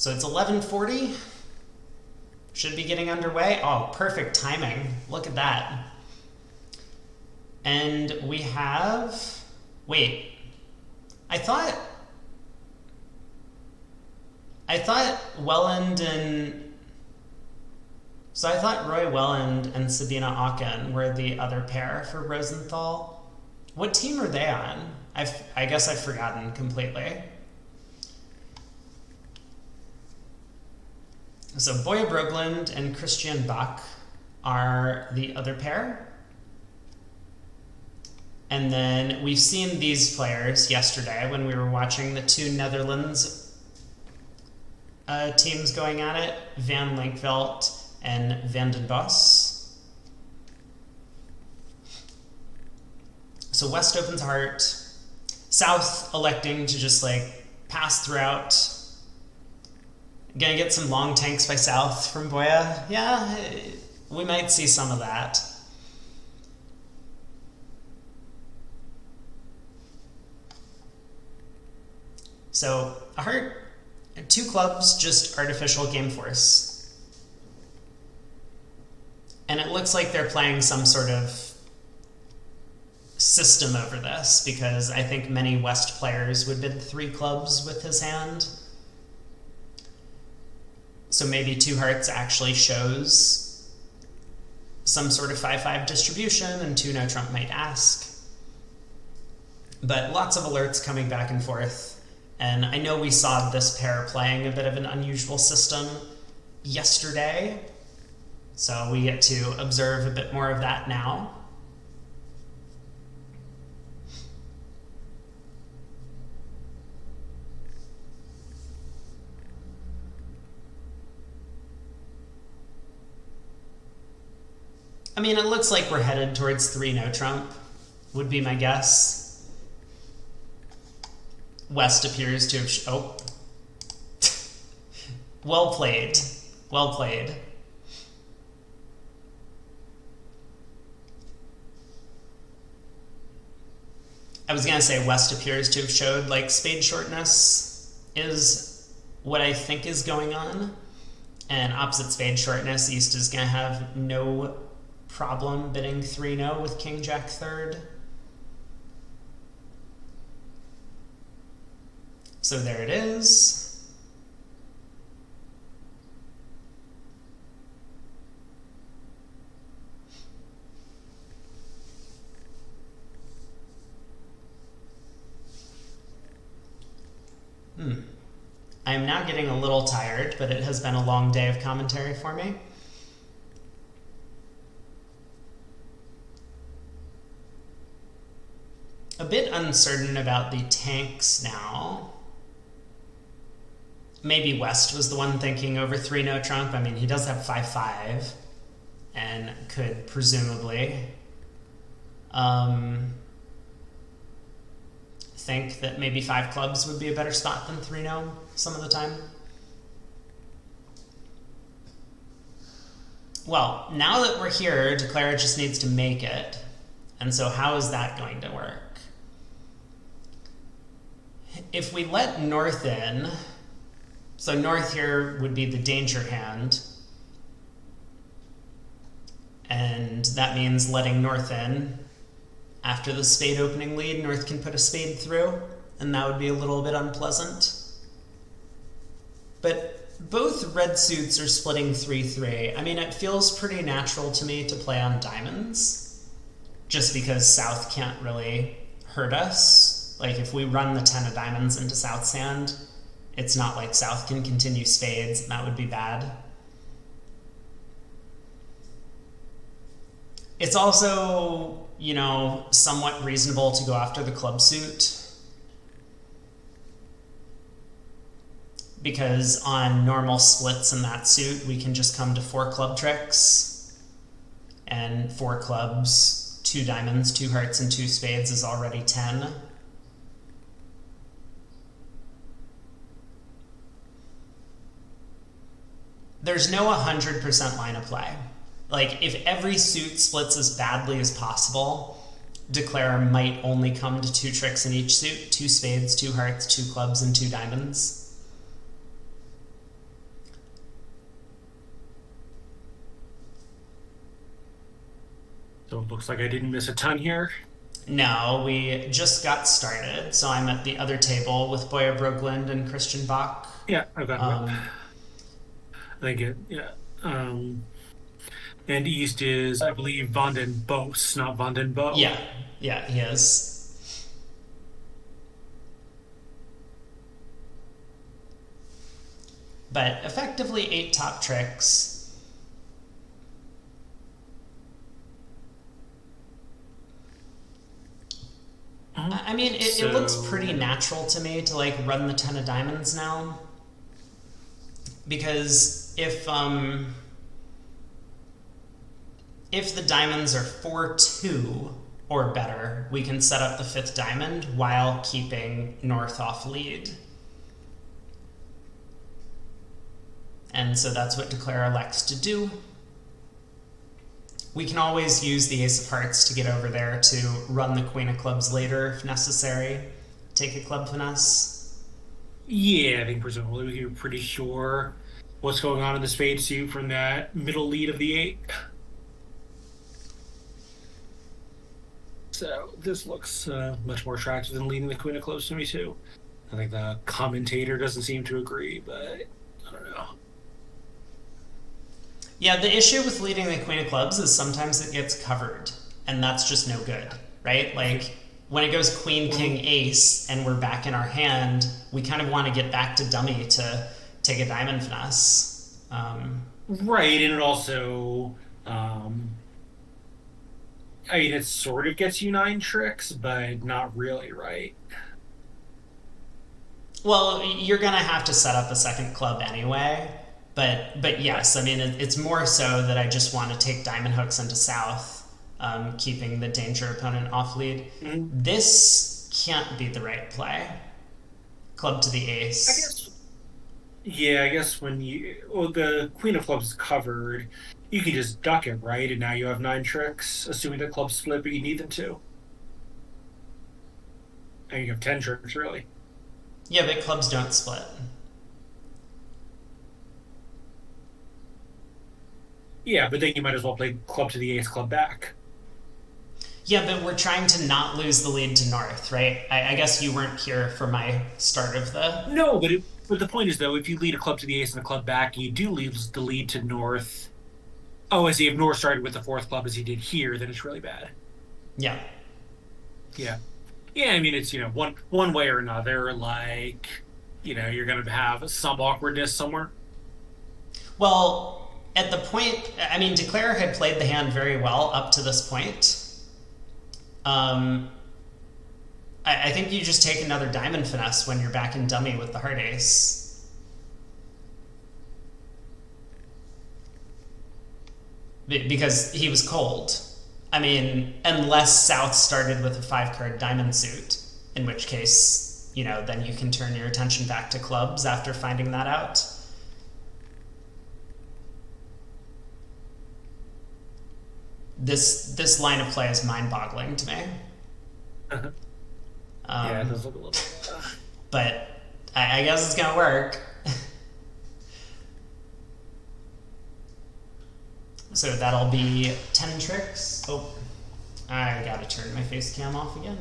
So it's 11:40. Should be getting underway. Oh, perfect timing. Look at that. And we have... Wait. I thought Welland and... So I thought Roy Welland and Sabina Aachen were the other pair for Rosenthal. What team are they on? I guess I've forgotten completely. So Boya Brogeland and Christian Bakke are the other pair. And then we've seen these players yesterday when we were watching the two Netherlands teams going at it, Van Lankveld and Van den Bos. So West opens heart, South electing to just like pass throughout. Gonna get some long tanks by South from Boya. Yeah, we might see some of that. So a heart, two clubs, just artificial game force. And it looks like they're playing some sort of system over this, because I think many West players would bid three clubs with his hand. So maybe two hearts actually shows some sort of 5-5 distribution, and two no trump might ask. But lots of alerts coming back and forth. And I know we saw this pair playing a bit of an unusual system yesterday, so we get to observe a bit more of that now. I mean, it looks like we're headed towards 3 no trump, would be my guess. West appears to have... oh. Well played. Well played. I was going to say West appears to have showed, like, spade shortness is what I think is going on. And opposite spade shortness, East is going to have no problem bidding 3-0 with King Jack third. So there it is. I am now getting a little tired, but it has been a long day of commentary for me. A bit uncertain about the tanks now. Maybe West was the one thinking over 3 no trump. I mean, he does have 5-5 and could presumably think that maybe 5 clubs would be a better spot than 3-0 some of the time. Well, now that we're here, Declare just needs to make it. And so how is that going to work? If we let North in, so North here would be the danger hand, and that means letting North in. After the spade opening lead, North can put a spade through, and that would be a little bit unpleasant. But both red suits are splitting 3-3. I mean, it feels pretty natural to me to play on diamonds, just because South can't really hurt us. Like, if we run the 10 of diamonds into South's hand, it's not like South can continue spades, and that would be bad. It's also, you know, somewhat reasonable to go after the club suit, because on normal splits in that suit, we can just come to 4 club tricks, and 4 clubs, 2 diamonds, 2 hearts, and 2 spades is already 10. There's no 100% line of play. Like, if every suit splits as badly as possible, Declare might only come to 2 tricks in each suit, 2 spades, 2 hearts, 2 clubs, and 2 diamonds. So it looks like I didn't miss a ton here. No, we just got started, so I'm at the other table with Boya Brogeland and Christian Bach. Yeah, I've got whip. Um, I think it. Yeah. Um, and east is, I believe, Van den Bosch, not Van den Boe. yeah, yeah, he is. But effectively, 8 top tricks. I mean, it looks pretty So, natural to me to like run the 10 of diamonds now, because if the diamonds are 4-2 or better, we can set up the 5th diamond while keeping north off lead. And so that's what Declare elects to do. We can always use the Ace of Hearts to get over there to run the Queen of Clubs later if necessary. Take a club finesse. yeah, I think presumably we can be pretty sure what's going on in the spade suit from that middle lead of the eight. So this looks much more attractive than leading the Queen of Clubs to me too. I think the commentator doesn't seem to agree, but I don't know. Yeah, the issue with leading the Queen of Clubs is sometimes it gets covered, and that's just no good, right? Like, when it goes Queen, King, Ace, and we're back in our hand, we kind of want to get back to dummy to take a diamond finesse. Right, and it also, um, I mean, it sort of gets you nine tricks, but not really, right? Well, you're gonna have to set up a second club anyway, but Right. yes, I mean it's more so that I just want to take diamond hooks into south, keeping the danger opponent off lead. Mhm. This can't be the right play. Club to the I ace. guess, yeah, I guess when well, the Queen of Clubs is covered, you can just duck it, right? And now you have nine tricks, assuming the clubs split, but you need them to. And you have 10 tricks, really. Yeah, but clubs don't split. Yeah, but then you might as well play club to the ace, club back. Yeah, but we're trying to not lose the lead to north, right? I guess you weren't here for my start of the. No, but the point is though, if you lead a club to the ace and a club back, and you do lose the lead to north. Oh, as if north started with the fourth club as he did here, then it's really bad. Yeah. Yeah. Yeah, I mean it's one way or another, like you're gonna have some awkwardness somewhere. Well, at the point, I mean, Declare had played the hand very well up to this point. Um, I think you just take another diamond finesse when you're back in dummy with the heart ace. Because he was cold. I mean, unless South started with a 5 card diamond suit, in which case, then you can turn your attention back to clubs after finding that out. This line of play is mind-boggling to me. Yeah, it Um, does look a little. but I guess it's gonna work. So that'll be 10 tricks. Oh, I gotta turn my face cam off again.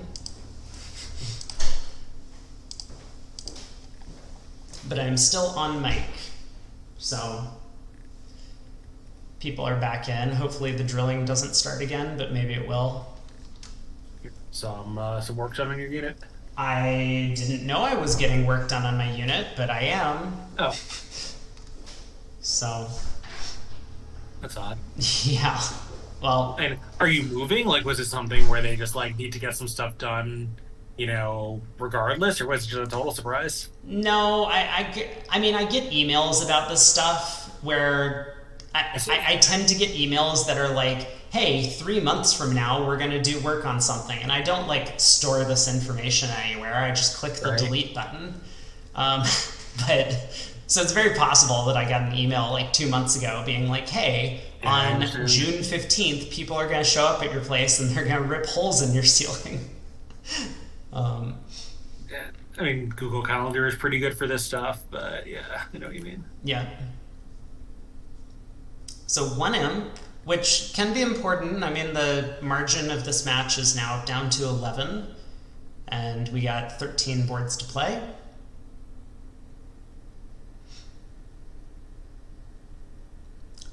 But I'm still on mic, so people are back in. Hopefully the drilling doesn't start again, but maybe it will. Some work done on your unit. I didn't know I was getting work done on my unit, but I am. Oh, So, that's odd. yeah. Well, And are you moving? Like, was it something where they just like need to get some stuff done, regardless, or was it just a total surprise? no, I mean, I get emails about this stuff where I see. I tend to get emails that are like, hey, 3 months from now, we're going to do work on something. And I don't like store this information anywhere. I just click the Right. delete button. Um, but so it's very possible that I got an email like 2 months ago being like, hey, Yeah, I on understand. June 15th, people are going to show up at your place and they're going to rip holes in your ceiling. Um, Yeah. I mean, Google Calendar is pretty good for this stuff, but yeah, I know what you mean. yeah. So 1 imp, which can be important. I mean, the margin of this match is now down to 11, and we got 13 boards to play.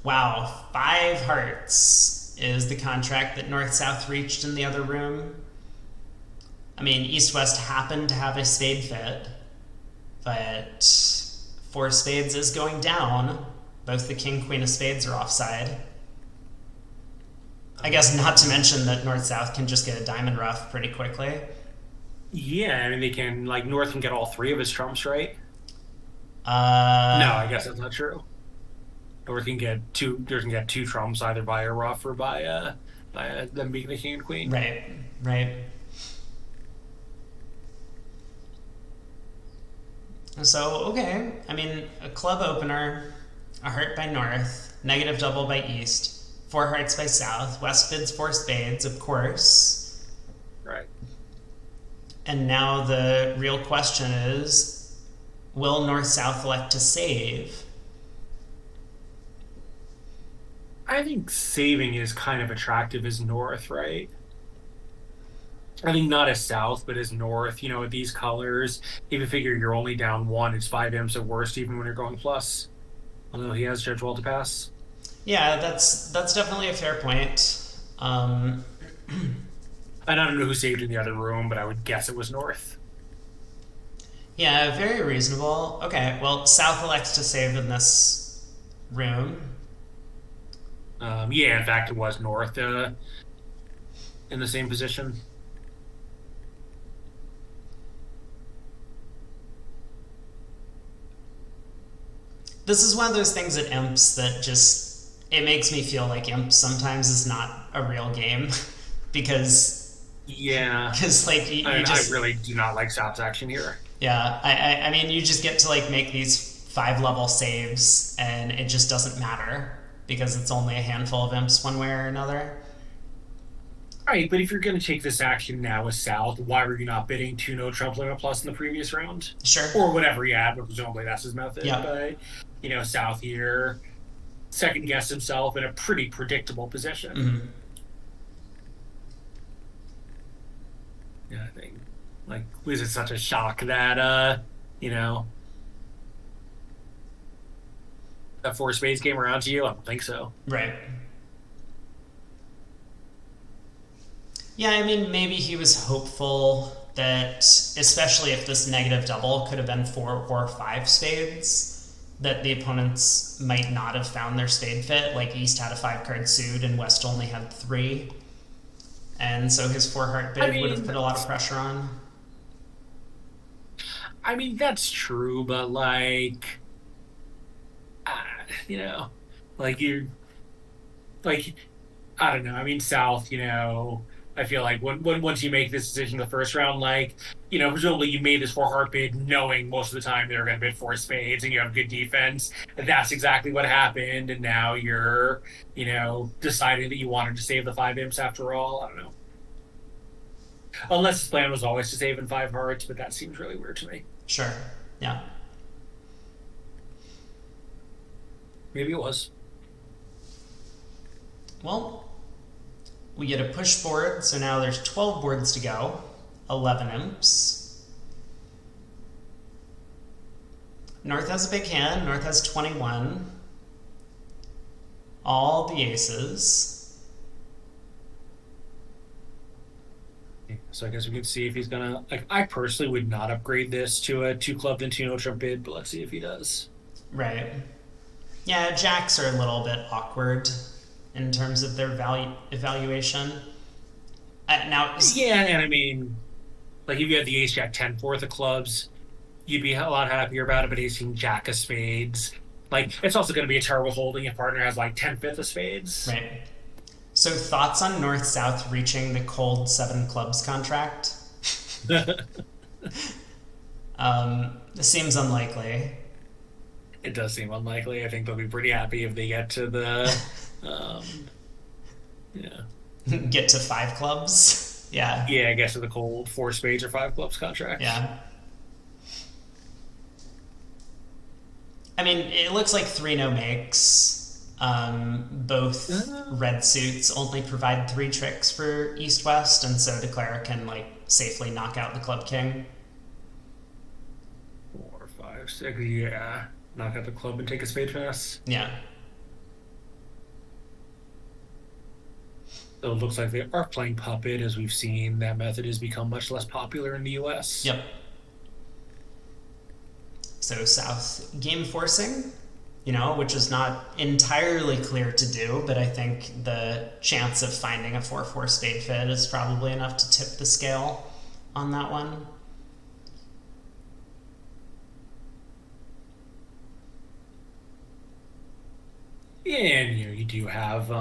Wow, 5 hearts is the contract that North-South reached in the other room. I mean, East-West happened to have a spade fit, but 4 spades is going down. Both the king-queen of spades are offside. I guess not to mention that North-South can just get a diamond rough pretty quickly. Yeah, I mean, they can, like, North can get all 3 of his trumps, right? No, Uh, I guess that's not true. North can get 2 trumps either by a ruff or by them being the king and queen. right, right. So, okay. I mean, a club opener, a heart by North, negative double by East, 4 hearts by South, West bids 4 spades, of course. Right. And now the real question is, will North-South elect to save? I think saving is kind of attractive as North, right? I think not as South, but as North, with these colors. If you figure you're only down 1, it's 5 imps at worst, even when you're going plus. Although he has Judge Wall to pass. Yeah, that's definitely a fair point. And I don't know who saved in the other room, but I would guess it was North. Yeah, very reasonable. Okay, well, South elects to save in this room. Yeah, in fact, it was North in the same position. This is one of those things at Imps that just, it makes me feel like Imps sometimes is not a real game because Yeah. like you I just, really do not like South's action here. yeah, I mean, you just get to like make these 5-level saves and it just doesn't matter because it's only a handful of Imps one way or another. Right, but if you're going to take this action now with South, why were you not bidding 2 no trump limit plus in the previous round? Sure. Or whatever he had, but presumably that's his method. Yeah. But, South here second guessed himself in a pretty predictable position. Mm-hmm. Yeah, I think. Like, was it such a shock that, that 4 spades came around to you? I don't think so. Right. Yeah, I mean, maybe he was hopeful that, especially if this negative double could have been 4 or 5 spades, that the opponents might not have found their spade fit. Like East had a 5-card suit and West only had 3. And so his 4-heart bid would have put a lot of pressure on. I mean, that's true, but like, like like, I don't know. I mean, South, I feel like once you make this decision the first round, like, presumably you made this 4-heart bid knowing most of the time they're going to bid 4 spades and you have good defense. And that's exactly what happened. And now you're, deciding that you wanted to save the 5 imps after all. I don't know. Unless his plan was always to save in 5 hearts, but that seems really weird to me. Sure. Yeah. Maybe it was. Well, we get a push board, so now there's 12 boards to go, 11 imps. North has a big hand. North has 21. All the aces. So I guess we can see if he's gonna, like, I personally would not upgrade this to a 2 club and 2 no trump bid, but let's see if he does. Right. Yeah, jacks are a little bit awkward in terms of their evaluation. Now, yeah, and I mean, like, if you had the ace jack 10 fourth of clubs, you'd be a lot happier about it, but ace king jack of spades, like, it's also going to be a terrible holding if partner has like 10/5 of spades. Right. So thoughts on North-South reaching the cold 7 clubs contract? This seems unlikely. It does seem unlikely. I think they'll be pretty happy if they get to the, Get to 5 clubs? Yeah. Yeah, I guess to the cold 4 spades or 5 clubs contract. Yeah. I mean, it looks like 3 no makes. Both red suits only provide 3 tricks for East-West, and so Declare can like safely knock out the Club King. 4, 5, 6. Yeah. Knock out the club and take a spade finesse. Yeah. So it looks like they are playing puppet, as we've seen. That method has become much less popular in the US. Yep. So South game forcing, which is not entirely clear to do, but I think the chance of finding a 4-4 spade fit is probably enough to tip the scale on that one. And you do have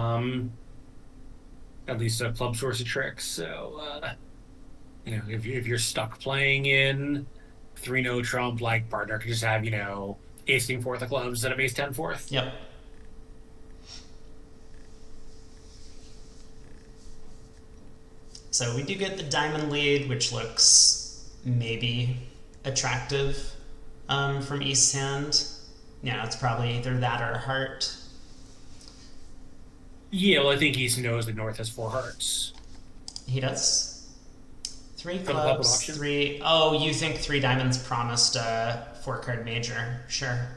at least a club source of tricks. So if you're stuck playing in 3 no trump, like partner could just have ace king fourth of clubs instead of ace 10 fourth. Yep. So we do get the diamond lead, which looks maybe attractive from East's hand. Yeah, it's probably either that or a heart. Yeah, well, I think East knows that North has 4 hearts. He does. 3 For the puppet clubs, auction? 3. Oh, you think 3 diamonds promised a 4-card major? Sure.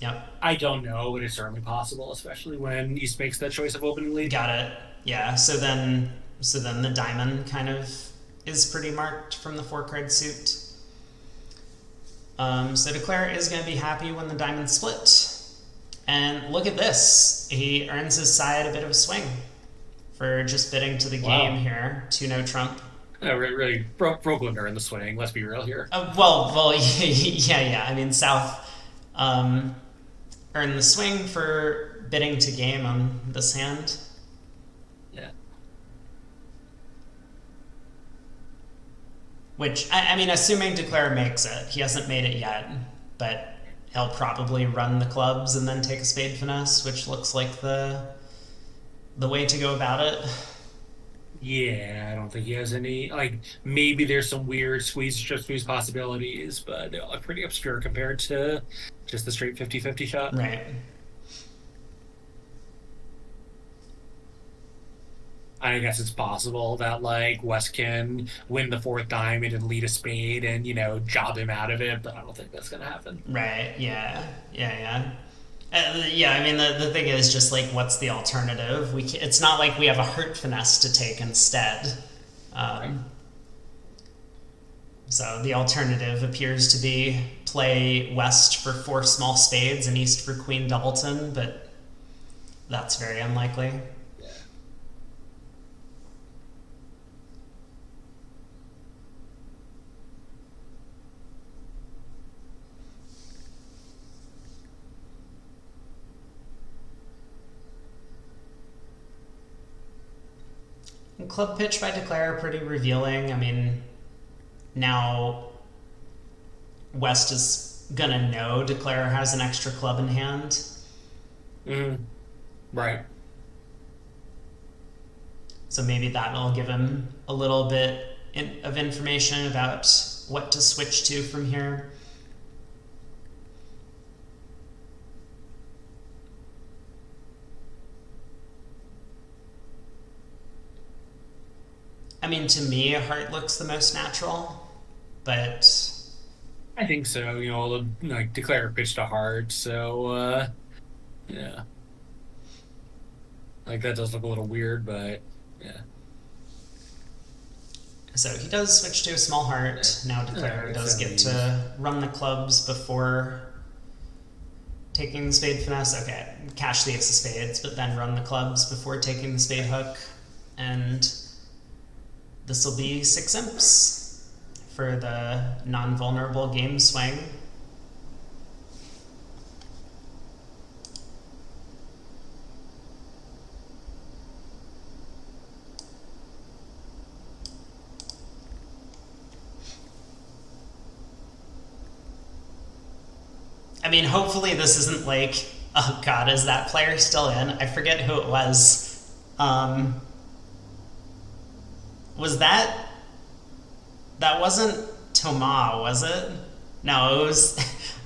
Yep. I don't know, but it's certainly possible, especially when East makes that choice of opening lead. Got it. Yeah. So then the diamond kind of is pretty marked from the 4-card suit. So Declare is going to be happy when the diamond split. And look at this. He earns his side a bit of a swing for just bidding to the game here. 2-no trump. Really, Brogeland are in the swing. Let's be real here. Well, yeah. I mean, South earned the swing for bidding to game on this hand. Yeah. Which, I mean, assuming Declare makes it. He hasn't made it yet, but he'll probably run the clubs and then take a spade finesse, which looks like the way to go about it. Yeah, I don't think he has any. Maybe there's some weird squeeze possibilities, but they all look pretty obscure compared to just the straight 50-50 shot. Right. I guess it's possible that West can win the 4th diamond and lead a spade and job him out of it, but I don't think that's gonna happen. Right. Yeah. Yeah, I mean, the thing is just what's the alternative? It's not like we have a heart finesse to take instead. Right. So the alternative appears to be play West for 4 small spades and East for Queen Doubleton, but that's very unlikely. Club pitch by Declare pretty revealing. I mean, now West is gonna know Declare has an extra club in hand. Right. So maybe that'll give him a little bit of information about what to switch to from here. I mean, to me, a heart looks the most natural, but I think so. Declare pitched a heart, so yeah. That does look a little weird, but yeah. So he does switch to a small heart. Now Declare does get to run the clubs before taking the spade finesse. Okay, cash the ace of spades, but then run the clubs before taking the spade hook. And this will be 6 imps for the non-vulnerable game swing. I mean, hopefully this isn't oh god, is that player still in? I forget who it was. Was that wasn't Thomas, was it? No, it was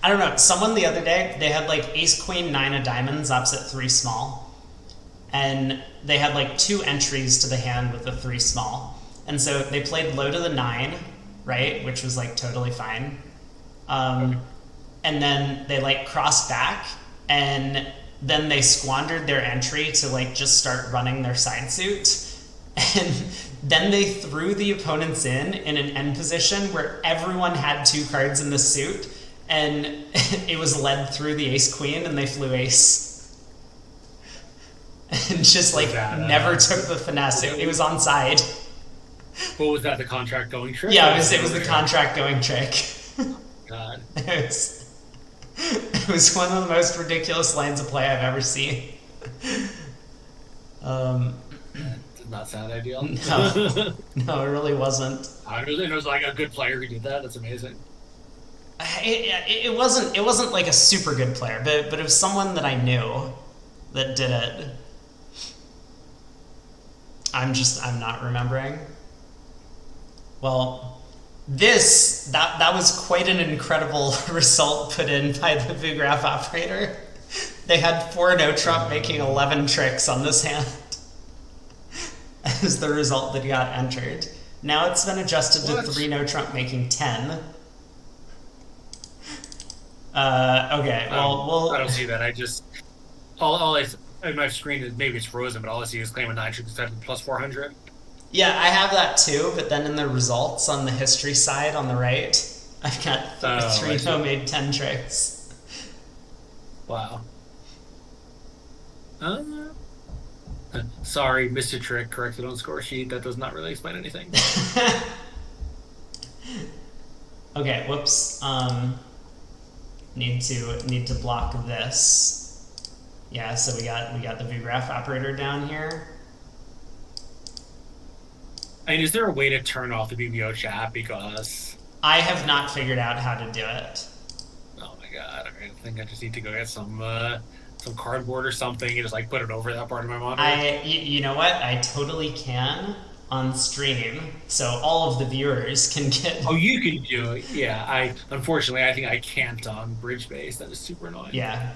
I don't know. Someone the other day, they had like ace queen nine of diamonds opposite three small, and they had like two entries to the hand with the three small, and so they played low to the nine, right, which was like totally fine. Okay. And then they like crossed back, and then they squandered their entry to like just start running their side suit, and then they threw the opponents in an end position where everyone had two cards in the suit, and it was led through the ace queen, and they flew ace, and just like never took the finesse. It was onside. What was that? The contract going trick? Yeah, it was the contract going trick. God. It was one of the most ridiculous lines of play I've ever seen. That did not sound ideal. No, no, it really wasn't. It was like a good player who did that. That's amazing. It wasn't. It wasn't like a super good player, but it was someone that I knew that did it. I'm not remembering. Well, that was quite an incredible result put in by the Vugraph operator. They had 4 no trump making 11 tricks on this hand as the result that got entered. Now it's been adjusted to 3 no trump making 10. Okay, well, I don't see that. I just all I on my screen is maybe it's frozen, but all I see is claim a 9 plus 400. yeah, I have that too, but then in the results on the history side on the right, I've got 3 no made 10 tricks. Wow. Sorry, Mr. Trick corrected on score sheet. That does not really explain anything. Okay, whoops. Need to block this. Yeah, so we got the Vugraph operator down here. I mean, is there a way to turn off the BBO chat? Because I have not figured out how to do it. oh my god, I think I just need to go get some cardboard or something and just like put it over that part of my monitor. You know what? I totally can on stream, so all of the viewers can get. Oh, you can do it. Yeah, unfortunately I think I can't on bridge base. That is super annoying. Yeah.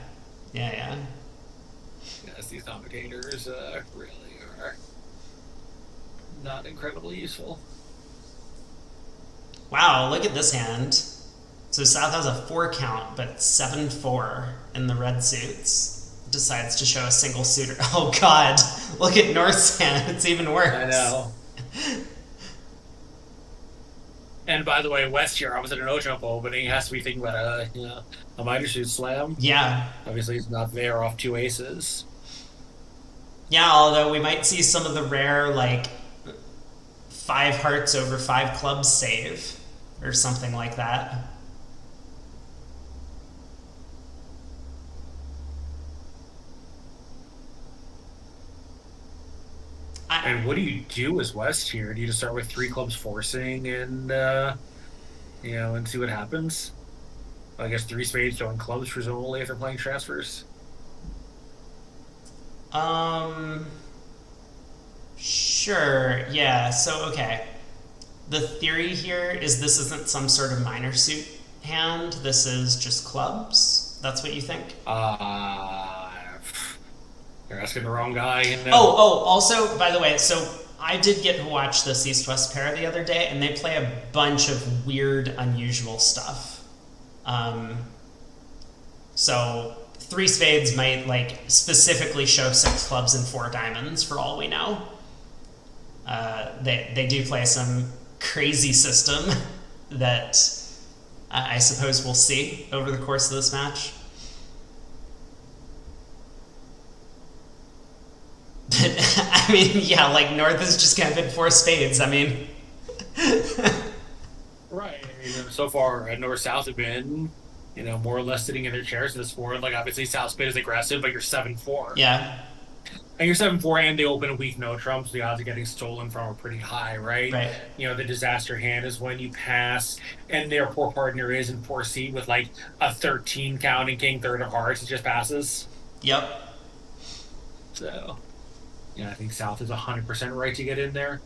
Yes, these commentators really are not incredibly useful. Wow, look at this hand. So South has a 4 count, but 7-4 in the red suits. Decides to show a single suitor. Oh god, look at North's hand. It's even worse. I know. And by the way, West here, I was at an O-Jump opening. He has to be thinking about a minor suit slam. Yeah. Obviously, he's not there off 2 aces. Yeah, although we might see some of the rare, like, 5 hearts over 5 clubs save, or something like that. And what do you do as West here? Do you just start with 3 clubs forcing and and see what happens? I guess 3 spades showing clubs presumably if they're playing transfers. Sure, yeah, so okay. The theory here is this isn't some sort of minor suit hand, this is just clubs? That's what you think? You're asking the wrong guy. Also, by the way, so I did get to watch this East-West pair the other day, and they play a bunch of weird, unusual stuff. So 3 spades might, like, specifically show 6 clubs and 4 diamonds, for all we know. They do play some crazy system that I suppose we'll see over the course of this match. But, I mean, yeah, like, North is just kind of in 4 spades, I mean. Right. I mean, so far, North-South have been, more or less sitting in their chairs in this board. Like, obviously, South spade is aggressive, but you're 7-4. Yeah. And you're 7-4, and they open a weak no trump, so the odds of getting stolen from are pretty high, right? Right. The disaster hand is when you pass, and their poor partner is in poor seat with, like, a 13 count and king third of hearts. It just passes. Yep. So, I think South is 100% right to get in there.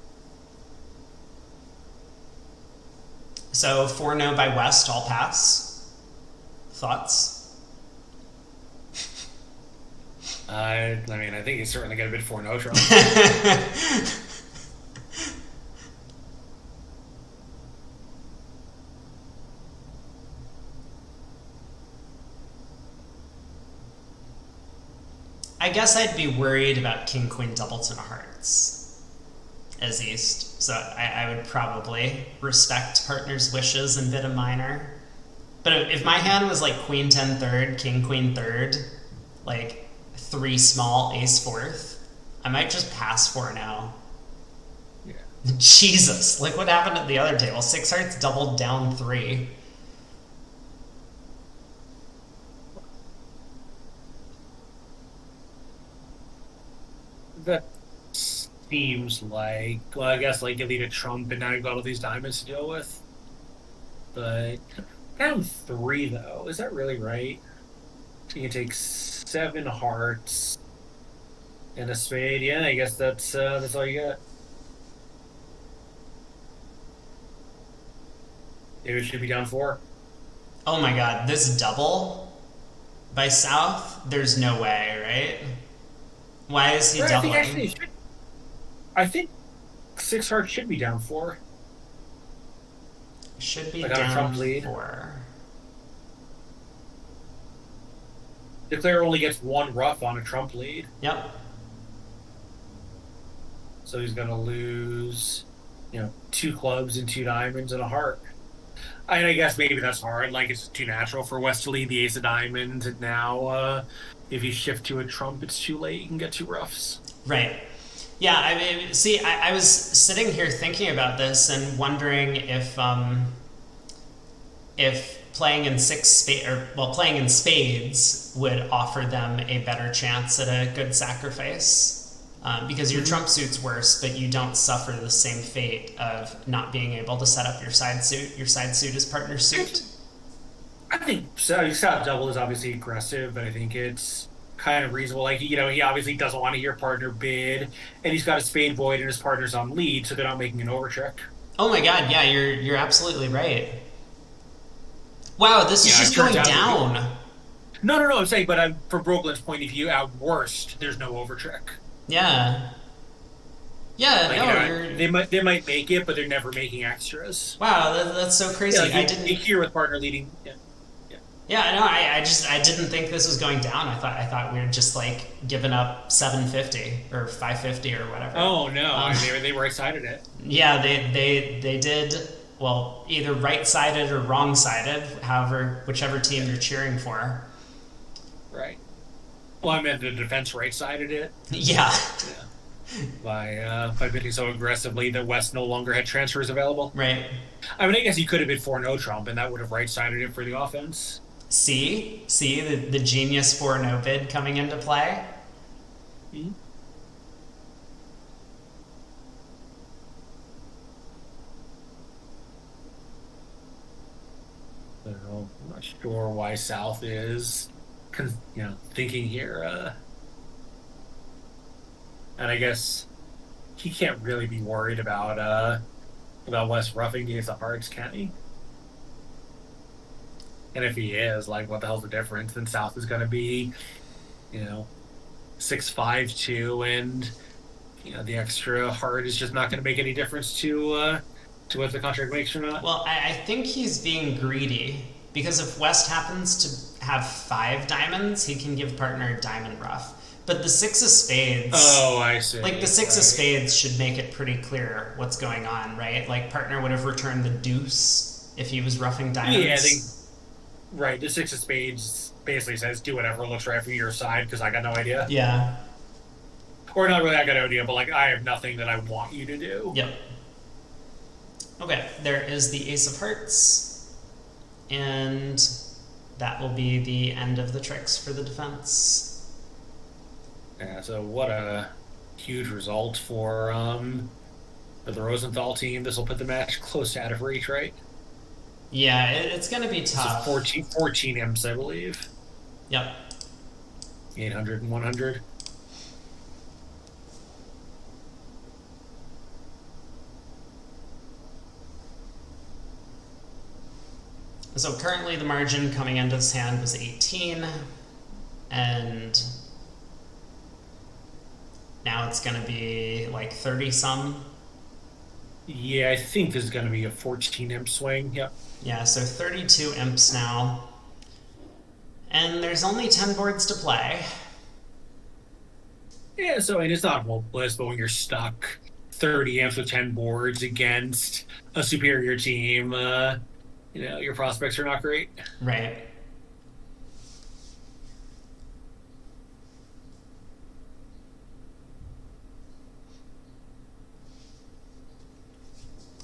So 4 no by West, all pass. Thoughts? I mean, I think he's certainly got a bit for no trump. I guess I'd be worried about King Queen Doubleton of Hearts as East, so I would probably respect partner's wishes and bid a minor. But if my hand was like Queen 10 third, King Queen third, like 3 small, Ace fourth, I might just pass 4 now. Yeah. Jesus, like what happened at the other table? 6 hearts doubled down 3. That seems like, well, I guess like you lead a trump and now you've got all these diamonds to deal with. But down 3 though, is that really right? So you can take 7 hearts and a spade. Yeah, I guess that's all you got. Maybe it should be down 4. Oh my god, this double by South? There's no way, right? Why is he Right, doubling? I think 6 hearts should be down 4. Should be Like on a down trump lead. 4. Declare only gets 1 rough on a trump lead. Yep. So he's going to lose, 2 clubs and 2 diamonds and a heart. I guess maybe that's hard. Like, it's too natural for West to lead the ace of diamonds. And now, if you shift to a trump, it's too late. You can get 2 roughs. Right. Yeah, I mean, see, I was sitting here thinking about this and wondering if playing in playing in spades would offer them a better chance at a good sacrifice. Because your trump suit's worse, but you don't suffer the same fate of not being able to set up your side suit. Your side suit is partner suit. I think so. South double is obviously aggressive, but I think it's kind of reasonable. Like, he obviously doesn't want to hear partner bid, and he's got a spade void, and his partner's on lead, so they're not making an overcheck. Oh my god, yeah, you're absolutely right. Wow, this is just going down. No, I'm saying, but from Brogeland's point of view, at worst, there's no overcheck. Yeah. Yeah, like, they might make it, but they're never making extras. Wow, that's so crazy. Like I didn't hear with partner leading. Yeah, no, I didn't think this was going down. I thought we were just like giving up 750 or 550 or whatever. Oh no, they right-sided it. Yeah, they did. Well, either right-sided or wrong-sided, whichever team you're cheering for. Right. Well, I meant the defense right-sided it. Yeah. By bidding so aggressively that West no longer had transfers available. Right. I mean, I guess you could have bid 4-no Trump, and that would have right-sided it for the offense. See the genius 4-no bid coming into play. Mm-hmm. I'm not sure why South is, thinking here. And I guess he can't really be worried about West roughing the ace of hearts, can he? And if he is, like, what the hell's the difference? Then South is going to be, 6-5-2, and the extra heart is just not going to make any difference to whether the contract makes or not. Well, I think he's being greedy, because if West happens to have 5 diamonds, he can give partner a diamond rough. But the 6 of spades... Oh, I see. Like, the 6 of spades should make it pretty clear what's going on, right? Like, partner would have returned the deuce if he was roughing diamonds. Yeah, I think... Right, the 6 of spades basically says, do whatever looks right for your side, because I got no idea. Yeah. Or not really I got no idea, but, like, I have nothing that I want you to do. Yep. Okay, there is the ace of hearts. And that will be the end of the tricks for the defense. Yeah, so what a huge result for the Rosenthal team. This will put the match close out of reach, right? Yeah, it's going to be tough. So 14 imps, I believe. Yep. 800 and 100. So currently the margin coming into this hand was 18, and now it's going to be like 30 some. Yeah, I think this is going to be a 14 imp swing. Yep. Yeah, so 32 imps now. And there's only 10 boards to play. Yeah, so and it's not hopeless, but when you're stuck 30 amps with 10 boards against a superior team, your prospects are not great. Right.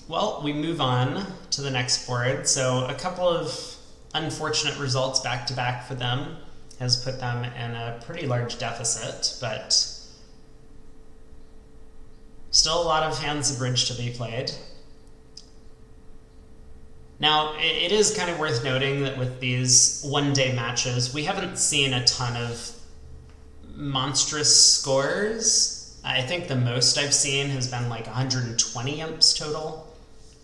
Well, we move on to the next board. So a couple of unfortunate results back to back for them has put them in a pretty large deficit, but still a lot of hands of bridge to be played. Now, it is kind of worth noting that with these one-day matches, we haven't seen a ton of monstrous scores. I think the most I've seen has been like 120 imps total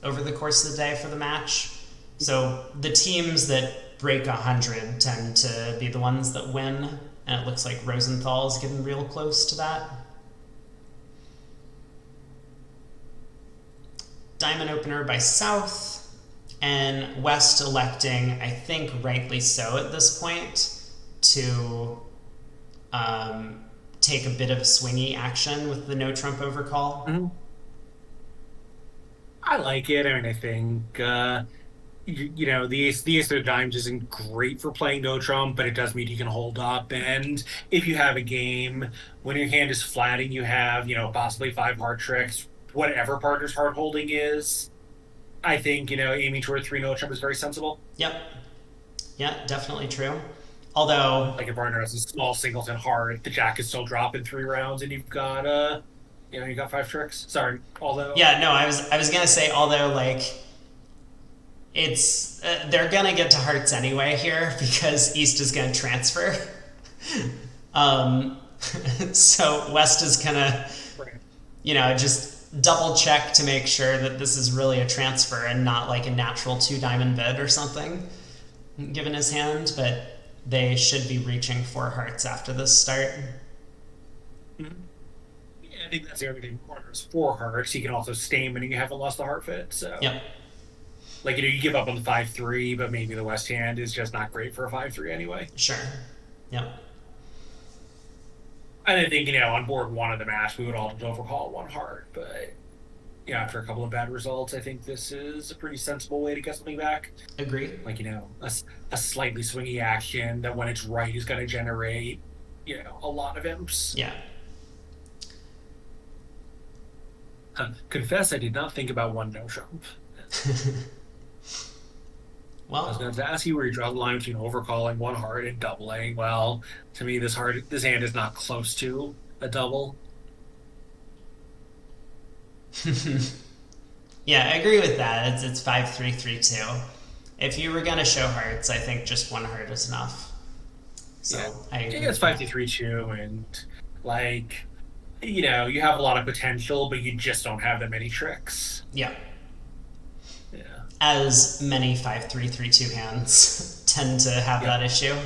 over the course of the day for the match. So the teams that break 100 tend to be the ones that win, and it looks like Rosenthal is getting real close to that. Diamond opener by South, and West electing, I think rightly so at this point, to take a bit of swingy action with the no trump overcall. Mm-hmm. I like it. I mean, I think the ace of dimes isn't great for playing no trump, but it does mean you can hold up. And if you have a game when your hand is flatting, you have possibly five hard tricks, whatever partner's hard holding is. I think aiming toward three no trump is very sensible. Yep. Yeah, definitely true. Although, like, if partner has a small singleton hard, the jack is still dropping 3 rounds, and you've got you got five tricks. Sorry, although. Yeah, no, I was gonna say although like it's they're gonna get to hearts anyway here because East is gonna transfer. um, so West is gonna just double check to make sure that this is really a transfer and not like a natural 2-diamond bid or something given his hand, but they should be reaching for hearts after this start. Mm-hmm. Yeah, I think that's the other thing. Corners 4 hearts. He can also stain when you haven't lost the heart fit. So Yep. Like, you give up on the 5-3, but maybe the West hand is just not great for a 5-3 anyway. Sure. Yep. And I think, on board one of the match, we would all overcall 1 heart. But, after a couple of bad results, I think this is a pretty sensible way to get something back. Agree. Like, a slightly swingy action that when it's right is going to generate, a lot of imps. Yeah. Confess, I did not think about one no trump. Well, I was going to ask you where you draw the line between overcalling 1 heart and doubling. Well, to me, this hand is not close to a double. Yeah, I agree with that. It's 5-3-3-2. If you were gonna show hearts, I think just 1 heart is enough. So yeah. I agree. It's 5-3-2, and like you have a lot of potential, but you just don't have that many tricks. Yeah. Yeah. As many 5-3-3-2 hands tend to have that issue.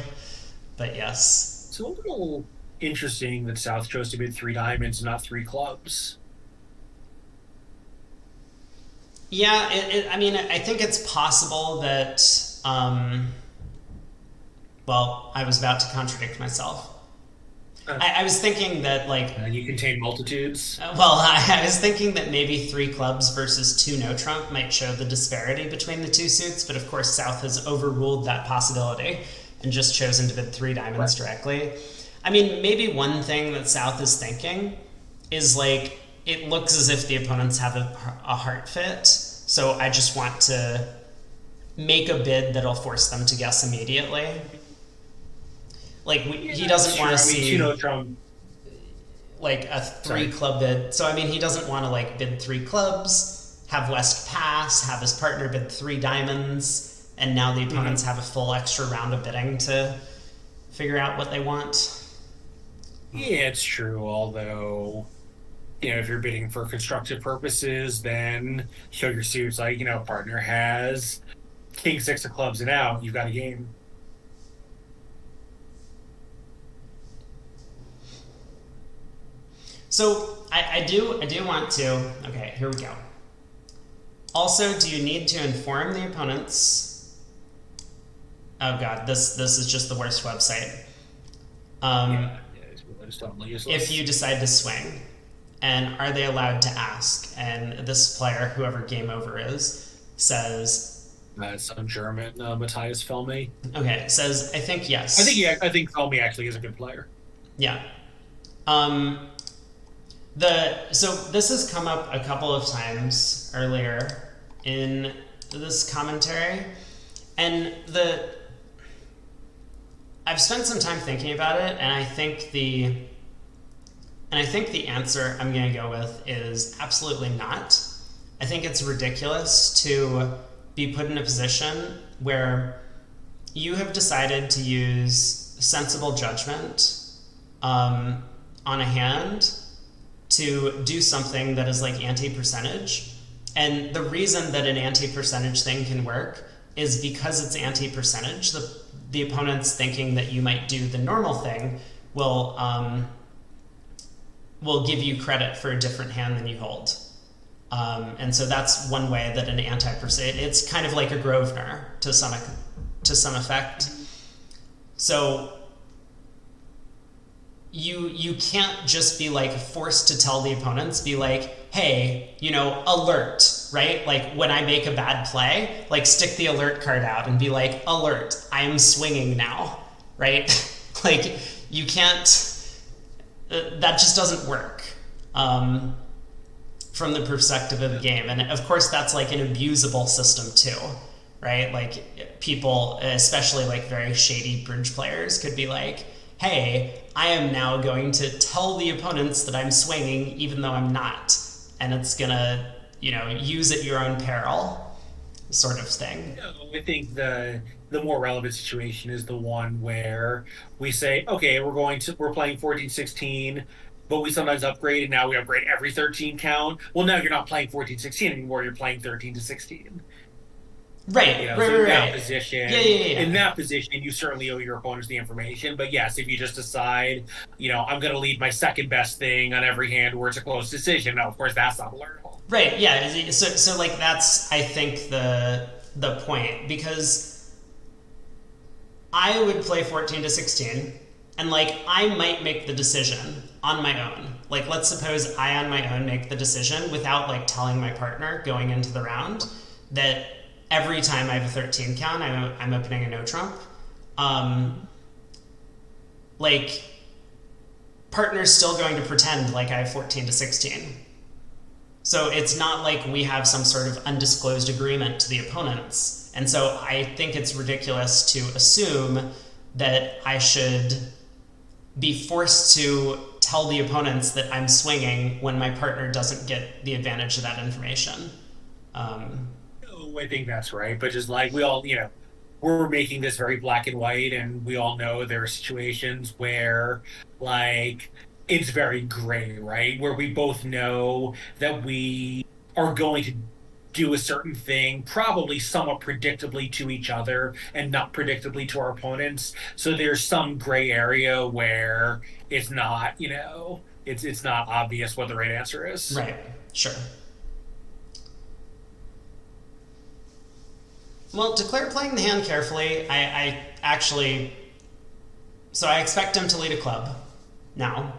But yes. It's a little interesting that South chose to bid 3 diamonds, not 3 clubs. Yeah, I mean, I think it's possible that. Well, I was about to contradict myself. I was thinking that, like. You contain multitudes. Well, I was thinking that maybe 3 clubs versus 2 no trump might show the disparity between the 2 suits, but of course, South has overruled that possibility and just chosen to bid 3 diamonds directly. I mean, maybe one thing that South is thinking is like, it looks as if the opponents have a heart fit, so I just want to make a bid that'll force them to guess immediately. Like, he doesn't want to see like a 3 club bid. So I mean, he doesn't want to like bid 3 clubs, have West pass, have his partner bid 3 diamonds, and now the opponents have a full extra round of bidding to figure out what they want. Yeah, it's true. Although, if you're bidding for constructive purposes, then show your suits like, partner has king six of clubs and out, you've got a game. So I do want to. Okay, here we go. Also, do you need to inform the opponents? Oh god, this is just the worst website. It's really just If you decide to swing, and are they allowed to ask? And this player, whoever game over is, says, some German, Matthias Felmy. okay, says I think yes. I think Felmy actually is a good player. Yeah. Um, so this has come up a couple of times earlier in this commentary, and I've spent some time thinking about it, and I think the answer I'm going to go with is absolutely not. I think it's ridiculous to be put in a position where you have decided to use sensible judgment on a hand to do something that is like anti-percentage. And the reason that an anti-percentage thing can work is because it's anti-percentage. The opponent's thinking that you might do the normal thing will give you credit for a different hand than you hold. And so that's one way that an anti-percentage, it's kind of like a Grosvenor to some effect. So you can't just be like forced to tell the opponents, be like, hey, alert, right? Like when I make a bad play, like stick the alert card out and be like, alert, I am swinging now, right? Like you can't, that just doesn't work from the perspective of the game. And of course that's like an abusable system too, right? Like people, especially like very shady bridge players, could be like, hey, I am now going to tell the opponents that I'm swinging even though I'm not. And it's gonna, use at your own peril sort of thing. I think the more relevant situation is the one where we say, okay, we're playing 14-16, but we sometimes upgrade and now we upgrade every 13 count. Well, now you're not playing 14-16 anymore, you're playing 13-16. Right, right, So in right, that right. Yeah, position, yeah, in yeah. that position, you certainly owe your opponents the information. But yes, if you just decide, I'm going to lead my second best thing on every hand where it's a close decision, now, of course, that's not alertable. Right, yeah. So like that's I think the point, because I would play 14-16 and like I might make the decision on my own. Like let's suppose I on my own make the decision without like telling my partner going into the round that every time I have a 13 count, I'm opening a no trump. Like partner's still going to pretend like I have 14-16. So it's not like we have some sort of undisclosed agreement to the opponents. And so I think it's ridiculous to assume that I should be forced to tell the opponents that I'm swinging when my partner doesn't get the advantage of that information. I think that's right. But just like we all, we're making this very black and white, and we all know there are situations where, like, it's very gray, right? Where we both know that we are going to do a certain thing, probably somewhat predictably to each other and not predictably to our opponents. So there's some gray area where it's not, it's not obvious what the right answer is. Right, sure. Well, declare playing the hand carefully. I actually. So I expect him to lead a club now.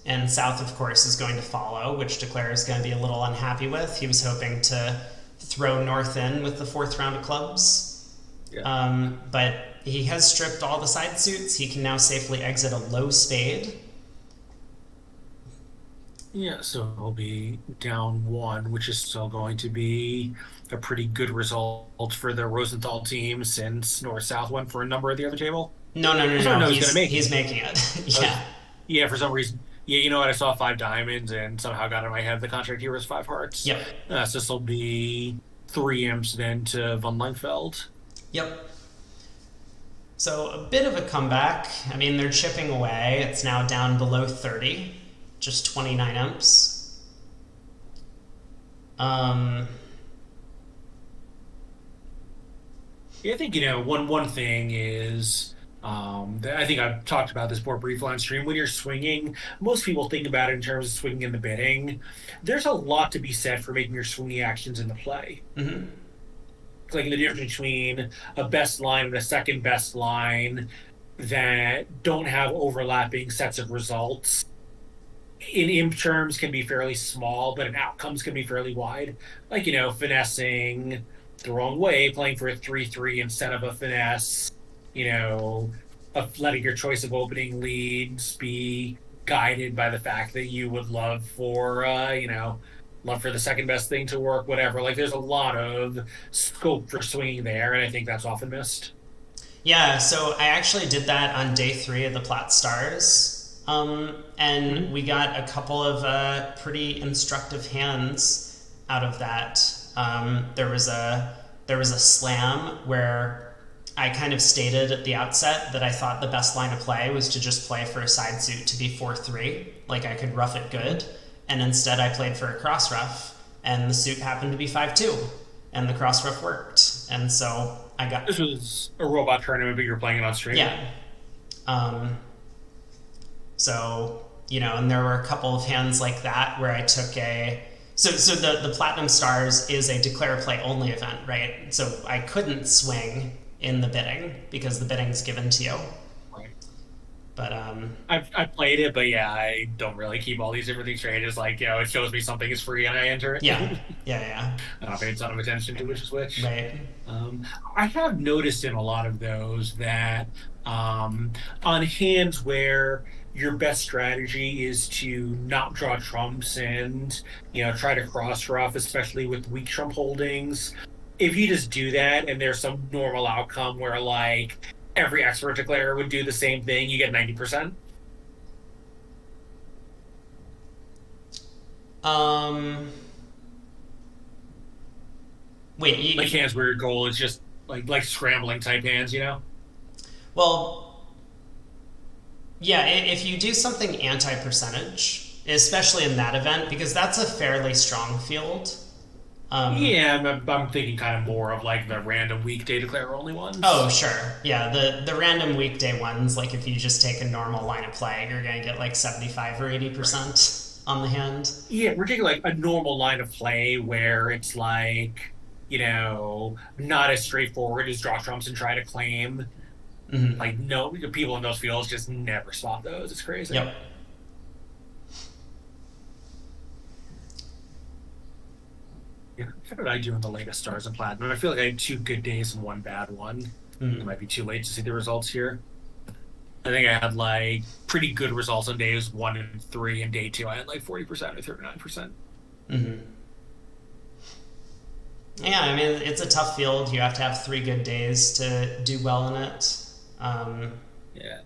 And South, of course, is going to follow, which Declare is going to be a little unhappy with. He was hoping to throw North in with the fourth round of clubs. Yeah. But he has stripped all the side suits. He can now safely exit a low spade. Yeah, so he'll be down one, which is still going to be a pretty good result for the Rosenthal team since North South went for a number at the other table. No, no, no, For some no. reason, he's going to make He's it. making it. Yeah. Yeah, for some reason. Yeah, you know what? I saw five diamonds and somehow got in my head the contract here was five hearts. Yep. So this will be three imps then to von Lankveld. Yep. So a bit of a comeback. I mean, they're chipping away. It's now down below 30, just 29 imps. Yeah, I think, one thing is, I think I've talked about this more briefly on stream. When you're swinging, most people think about it in terms of swinging in the bidding. There's a lot to be said for making your swinging actions into play. Hmm. Like the difference between a best line and a second best line that don't have overlapping sets of results in imp terms can be fairly small, but in outcomes can be fairly wide. Like, finessing the wrong way, playing for a 3-3 instead of a finesse, of letting your choice of opening leads be guided by the fact that you would love for the second best thing to work, whatever. Like, there's a lot of scope for swinging there, and I think that's often missed. Yeah, so I actually did that on day 3 of the Plat Stars, and Mhm. we got a couple of pretty instructive hands out of that. There was a slam where I kind of stated at the outset that I thought the best line of play was to just play for a side suit to be 4-3, like I could rough it good, and instead I played for a cross ruff, and the suit happened to be 5-2, and the cross ruff worked, and so I got This was a robot tournament, but you're playing it on stream. yeah. Um, and there were a couple of hands like that where I took a. So the Platinum Stars is a declare play only event, right? So I couldn't swing in the bidding because the bidding's given to you. Right. But I've played it, but yeah, I don't really keep all these different things straight. It's like, it shows me something is free and I enter it. yeah, yeah, I don't pay a ton of attention to which is yeah, which. right. Um, I have noticed in a lot of those that on hands where your best strategy is to not draw trumps and try to cross ruff, especially with weak trump holdings. If you just do that and there's some normal outcome where like every expert declarer would do the same thing, you get 90%. Um, wait, Like hands where your goal is just like scrambling type hands. well, yeah, if you do something anti-percentage, especially in that event, because that's a fairly strong field. Um, Yeah, I'm thinking kind of more of like the random weekday declare only oh, ones. sure. Yeah, the random weekday ones, like if you just take a normal line of play, you're going to get like 75 or Right. 80% on the hand. Yeah, we're taking like a normal line of play where it's like, not as straightforward as draw trumps and try to claim. Hmm. Like, no, the people in those fields just never spot those. It's crazy. Yep. Yeah, how did I do in the latest Stars and Platinum? I feel like I had 2 good days and one bad one. It Mm. might be too late to see the results here. I think I had like pretty good results on days 1 and 3, and day 2 I had like 40% or 39%. Hmm. Yeah, I mean, it's a tough field. You have to have 3 good days to do well in it. Um, Yeah.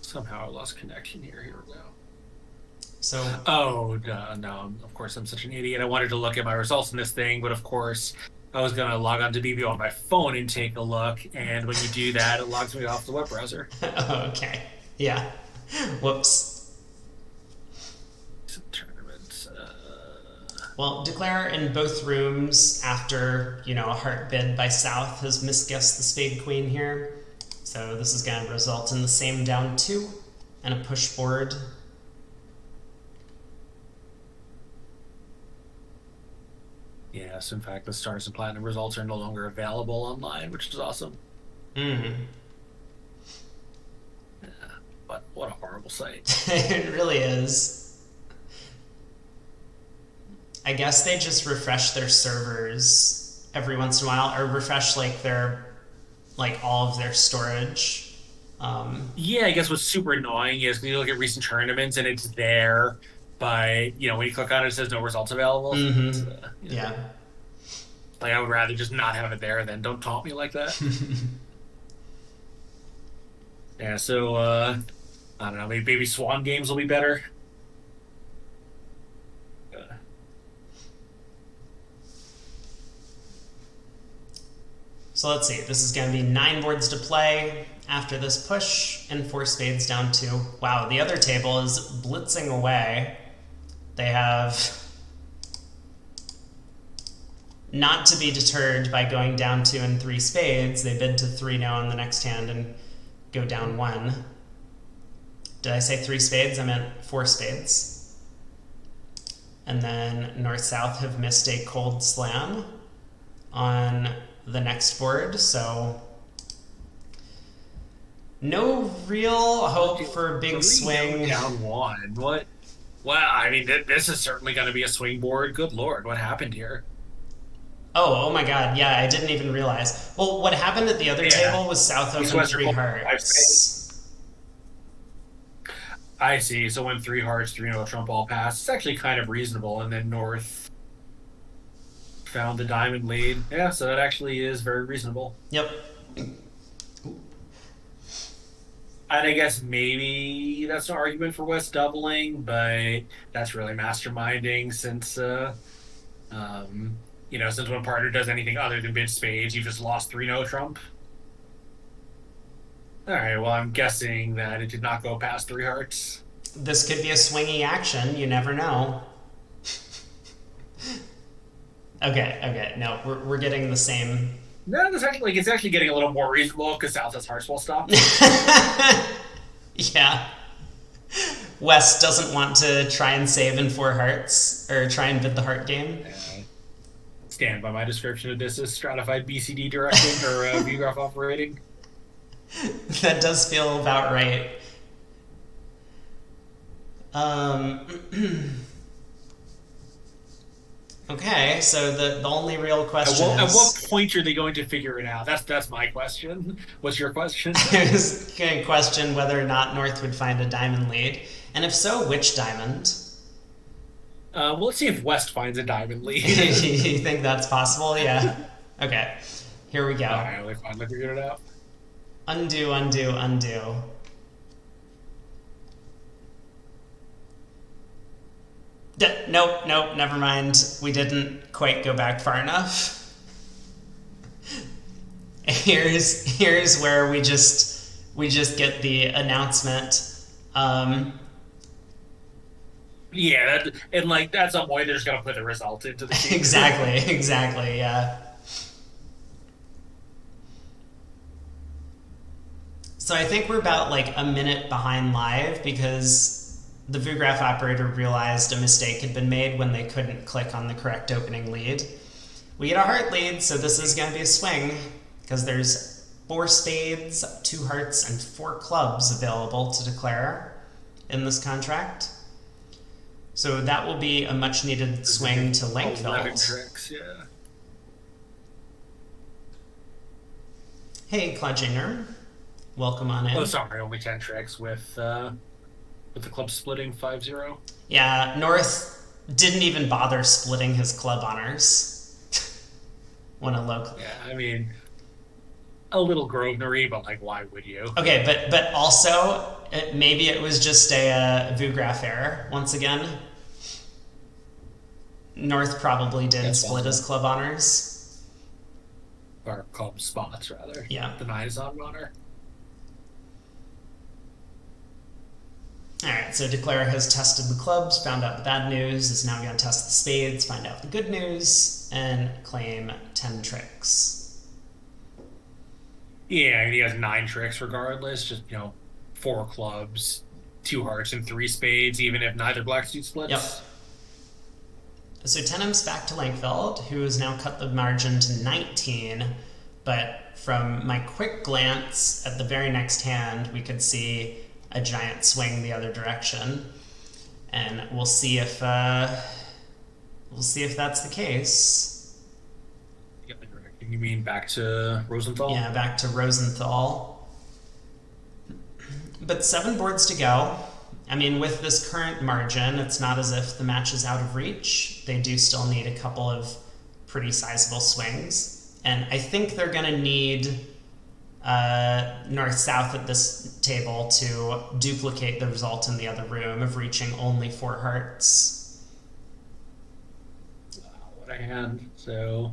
Somehow I lost connection here. Here we go. so, Oh, no. Of course, I'm such an idiot. I wanted to look at my results in this thing, but of course, I was going to log on to BBO on my phone and take a look. And when you do that, it logs me off the web browser. okay. Yeah. Whoops. Some tournaments. Well, Declare in both rooms after, a heart bid by South has misguessed the Spade Queen here. So this is going to result in the same down 2 and a push board. Yes, in fact, the Stars and Platinum results are no longer available online, which is awesome. Mm. Yeah, but what a horrible site. It really is. I guess they just refresh their servers every once in a while, or refresh like all of their storage. Yeah, I guess what's super annoying is when you look at recent tournaments and it's there, but when you click on it, it says no results available. Mm-hmm. It's, Yeah. like I would rather just not have it there than don't taunt me like that. Yeah, so I don't know, maybe Swan games will be better. Uh, So let's see. This is going to be 9 boards to play after this push, and 4 spades down 2. Wow, the other table is blitzing away. They have not to be deterred by going down 2 and 3 spades, they bid to 3-0 on the next hand and go down 1. Did I say 3 spades? I meant 4 spades. And then North-South have missed a cold slam on the next board, so no real hope for a big swing. Down 1. What? Well, I mean, this is certainly going to be a swing board. Good Lord, what happened here? Oh my God! Yeah, I didn't even realize. Well, what happened at the other Yeah. table was South East opened West are 3 both 5 spades. hearts. I see. So when 3 hearts, 3-0 trump all pass, it's actually kind of reasonable. And then North found the diamond lead. Yeah, so that actually is very reasonable. Yep. And I guess maybe that's an argument for West doubling, but that's really masterminding since, since one partner does anything other than bid spades, you just lost 3-0 trump. All right, well, I'm guessing that it did not go past 3 hearts. This could be a swingy action. You never know. Okay. No, we're getting the same. No, it's actually getting a little more reasonable because South has hearts will stop. Yeah. West doesn't want to try and save in 4 hearts or try and bid the heart game. Stand by my description of this as stratified BCD directing or VGraph operating. That does feel about right. Okay, so the only real question At what point are they going to figure it out? That's my question. What's your question? I was going to question whether or not North would find a diamond lead, and if so, which diamond? Well, let's see if West finds a diamond lead. You think that's possible? Yeah. Okay, here we go. All right, we finally figured it out. Undo. Nope, never mind. We didn't quite go back far enough. Here's where we just get the announcement. Yeah, and like at some point they're just gonna put the result into the sheet. Exactly, yeah. So I think we're about like a minute behind live because the VuGraph operator realized a mistake had been made when they couldn't click on the correct opening lead. We get a heart lead, so this is going to be a swing because there's 4 spades, 2 hearts, and 4 clubs available to declare in this contract. So that will be a much needed swing to Lankveld. 11 tricks, yeah. Hey, Klajinger. Welcome on in. Oh, sorry, only 10 tricks with the club splitting 5-0. Yeah, North didn't even bother splitting his club honors. When a low. Yeah, I mean, a little Grosvenor-y, but like, why would you? Okay, but also maybe it was just a VuGraph error once again. North probably did split his club honors. Or club spots, rather. Yeah. The 9 is on honor. Alright, so Declare has tested the clubs, found out the bad news, is now going to test the spades, find out the good news, and claim 10 tricks. Yeah, he has 9 tricks regardless, just, 4 clubs, 2 hearts, and 3 spades, even if neither black suit splits. Yep. So Tenham's back to Lankveld, who has now cut the margin to 19, but from my quick glance at the very next hand, we could see a giant swing the other direction, and we'll see if that's the case. You mean back to Rosenthal? Yeah, back to Rosenthal. But 7 boards to go. I mean, with this current margin, it's not as if the match is out of reach. They do still need a couple of pretty sizable swings, and I think they're going to need North-South at this table to duplicate the result in the other room of reaching only 4 hearts. What a hand. So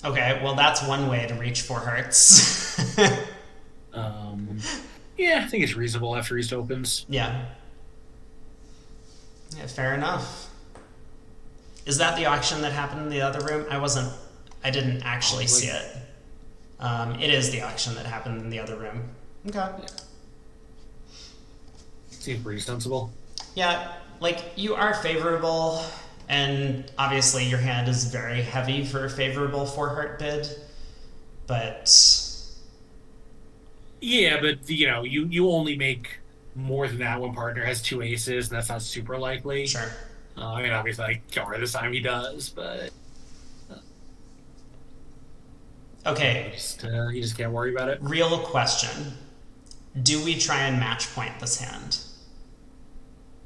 okay, well that's one way to reach 4 hearts. yeah, I think it's reasonable after East opens. Yeah. Yeah, fair enough. Is that the auction that happened in the other room? I didn't actually see it. It is the auction that happened in the other room. Okay. Yeah. Seems pretty sensible. Yeah, like you are favorable, and obviously your hand is very heavy for a favorable four heart bid, but Yeah, but you only make more than that when partner has two aces, and that's not super likely. sure. I mean, obviously, like counter this time he does, but Okay, you just can't worry about it. real question. Do we try and match point this hand?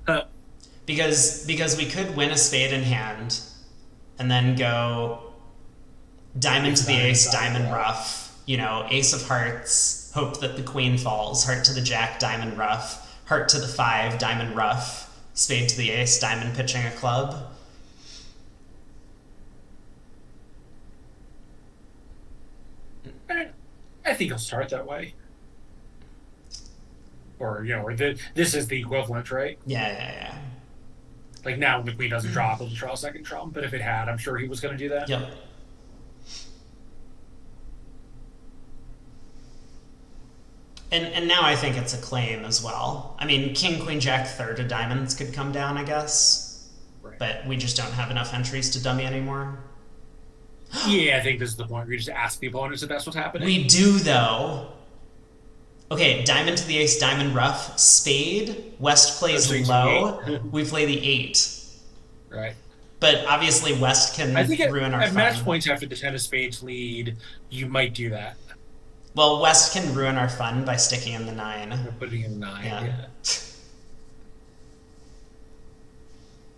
Uh, Because we could win a spade in hand and then go diamond to the ace, diamond rough, ace of hearts, hope that the queen falls, heart to the jack, diamond rough, heart to the five, diamond rough, spade to the ace, diamond pitching a club. I think he'll start that way, or this is the equivalent, right? Yeah. Like now, when the queen doesn't drop, he'll just draw a second trump. But if it had, I'm sure he was going to do that. Yep. And now I think it's a claim as well. I mean, king, queen, jack, third of diamonds could come down, I guess. Right. But we just don't have enough entries to dummy anymore. Yeah, I think this is the point where you just ask the opponents if that's what's happening. We do, though. Okay, diamond to the ace, diamond rough, spade. West plays low. We play the 8. Right. But obviously West can ruin our at fun. match points after the 10 of spades lead, you might do that. Well, West can ruin our fun by sticking in the 9. Or putting in 9, Yeah.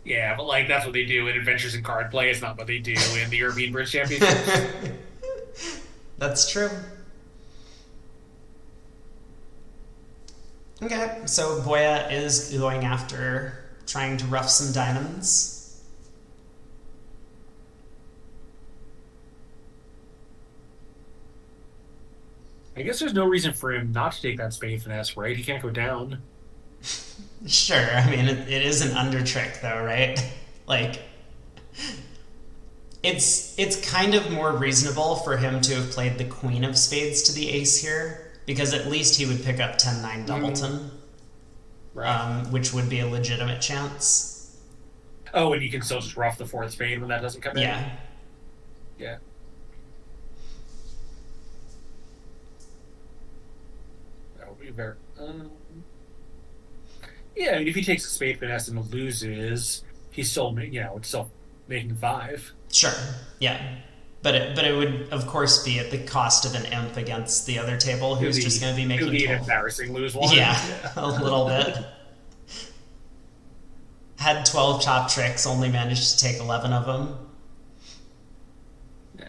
Yeah, but like that's what they do in Adventures in Card Play. It's not what they do in the European Bridge Championships. That's true. Okay, so Boya is going after trying to rough some diamonds. I guess there's no reason for him not to take that spade finesse, right? He can't go down. Sure, I mean, it is an under trick, though, right? Like, it's kind of more reasonable for him to have played the queen of spades to the ace here, because at least he would pick up 10-9 doubleton, Right. which would be a legitimate chance. Oh, and you can still just rough the fourth spade when that doesn't come in. Yeah. That would be very. Yeah, I mean, if he takes a spade finesse and loses, he's still, it's still making 5. Sure, yeah. But it would, of course, be at the cost of an imp against the other table who's just going to be making 12. It would be an embarrassing lose one. Yeah, a little bit. Had 12 top tricks, only managed to take 11 of them. Yeah.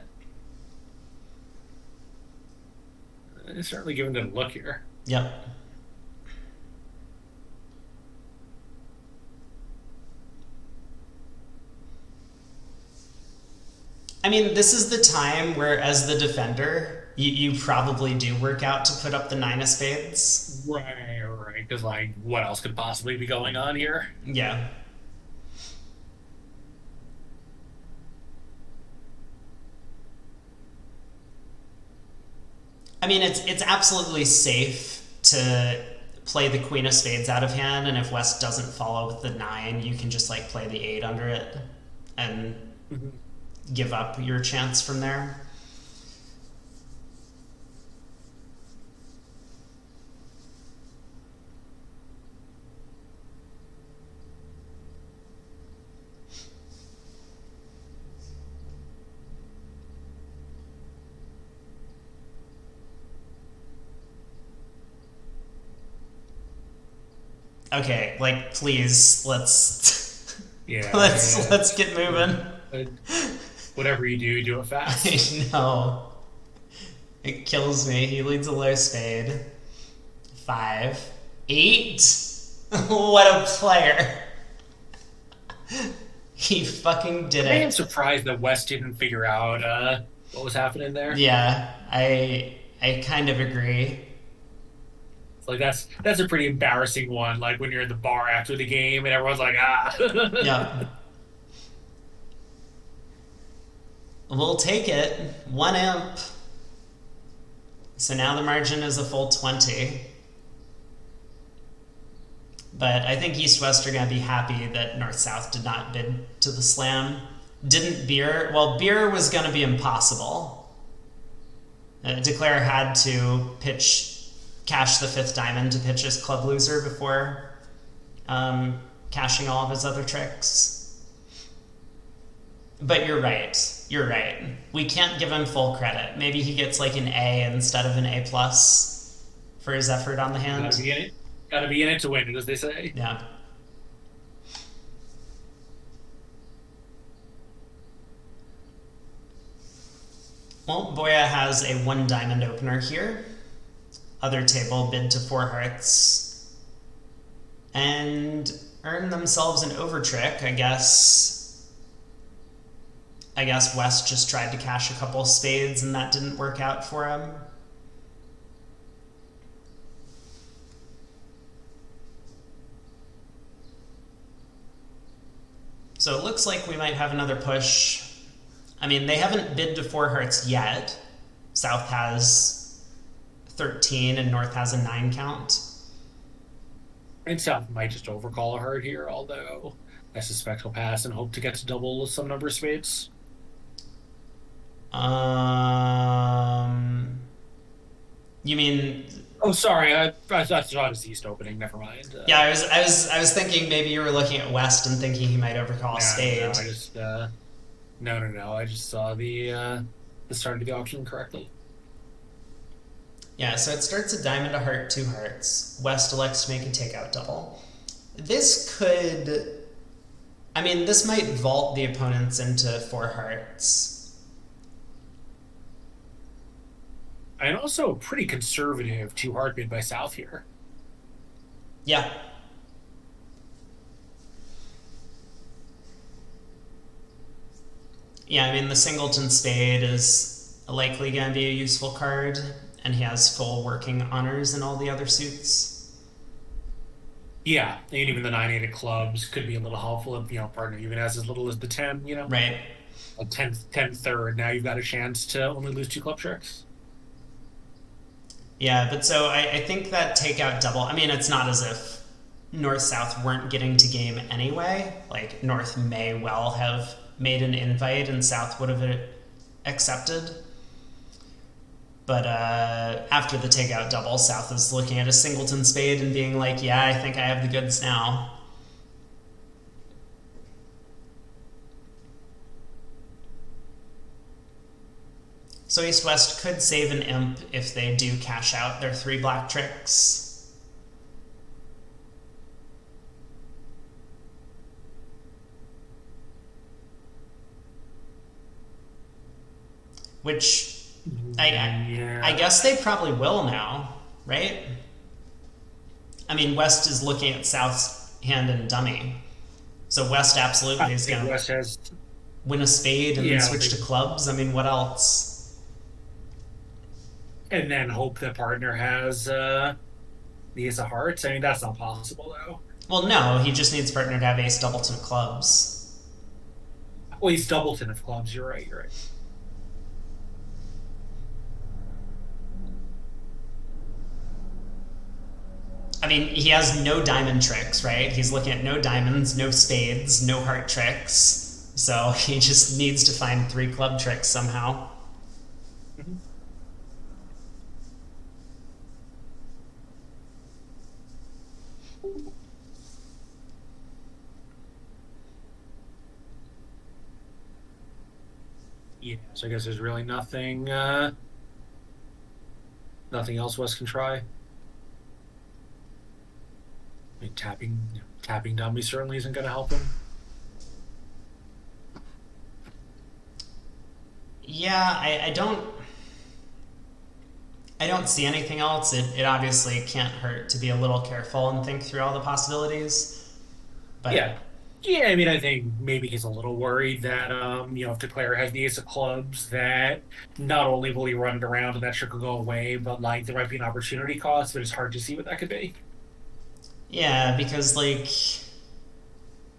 It's certainly giving it a look here. Yep. I mean, this is the time where, as the defender, you probably do work out to put up the 9 of spades. Right. Because, like, what else could possibly be going on here? Yeah. I mean, it's absolutely safe to play the queen of spades out of hand, and if West doesn't follow with the 9, you can just, like, play the 8 under it and give up your chance from there. Okay, like, please, let's Yeah. let's get moving. Whatever you do it fast. I know. It kills me. He leads a low spade. 5, 8. What a player. He fucking did it. I am surprised that West didn't figure out what was happening there. Yeah, I kind of agree. Like that's a pretty embarrassing one. Like when you're in the bar after the game and everyone's like, ah. Yeah. We'll take it. 1 imp. So now the margin is a full 20. But I think East-West are going to be happy that North-South did not bid to the slam. Didn't Beer? Well, Beer was going to be impossible. Declare had to cash the 5th diamond to pitch his club loser before cashing all of his other tricks. But you're right. You're right. We can't give him full credit. Maybe he gets like an A instead of an A plus for his effort on the hand. Gotta be in it. Gotta be in it to win it, as they say. Yeah. Well, Boya has a 1 diamond opener here. Other table bid to 4 hearts. And earn themselves an over trick, I guess. I guess West just tried to cash a couple spades and that didn't work out for him. So it looks like we might have another push. I mean, they haven't bid to 4 hearts yet. South has 13 and North has a 9 count. And South might just overcall a heart here, although I suspect he'll pass and hope to get to double some number of spades. You mean? Oh, sorry. I thought it was East opening. Never mind. Yeah, I was thinking maybe you were looking at West and thinking he might overcall a spade. No, I just no. I just saw the start of the auction correctly. Yeah, so it starts a diamond, a heart, 2 hearts. West elects to make a takeout double. This could, I mean, this might vault the opponents into 4 hearts. And also pretty conservative 2 heart bid by South here. Yeah. Yeah, I mean, the singleton spade is likely going to be a useful card, and he has full working honors in all the other suits. Yeah, and even the 9-8 of clubs could be a little helpful if, partner even has as little as the 10, Right. A 10 third. Now you've got a chance to only lose 2 club tricks. Yeah, but so I think that takeout double, I mean, it's not as if North-South weren't getting to game anyway. Like, North may well have made an invite and South would have accepted. But after the takeout double, South is looking at a singleton spade and being like, yeah, I think I have the goods now. So East-West could save an imp if they do cash out their 3 black tricks. Which I guess they probably will now, right? I mean, West is looking at South's hand and dummy. So West absolutely is going to win a spade and then switch to clubs. I mean, what else? And then hope the partner has the ace of hearts. I mean, that's not possible, though. Well, no, he just needs partner to have ace doubleton of clubs. Well, he's doubleton of clubs. You're right. I mean, he has no diamond tricks, right? He's looking at no diamonds, no spades, no heart tricks. So he just needs to find 3 club tricks somehow. Mm-hmm. Yeah, so I guess there's really nothing nothing else West can try. I mean, tapping dummy certainly isn't going to help him. Yeah, I don't see anything else. It obviously can't hurt to be a little careful and think through all the possibilities. But Yeah, Yeah, I mean, I think maybe he's a little worried that, if Declare has the ace of clubs, that not only will he run it around and that trick will go away, but like there might be an opportunity cost, but it's hard to see what that could be. Yeah, because like,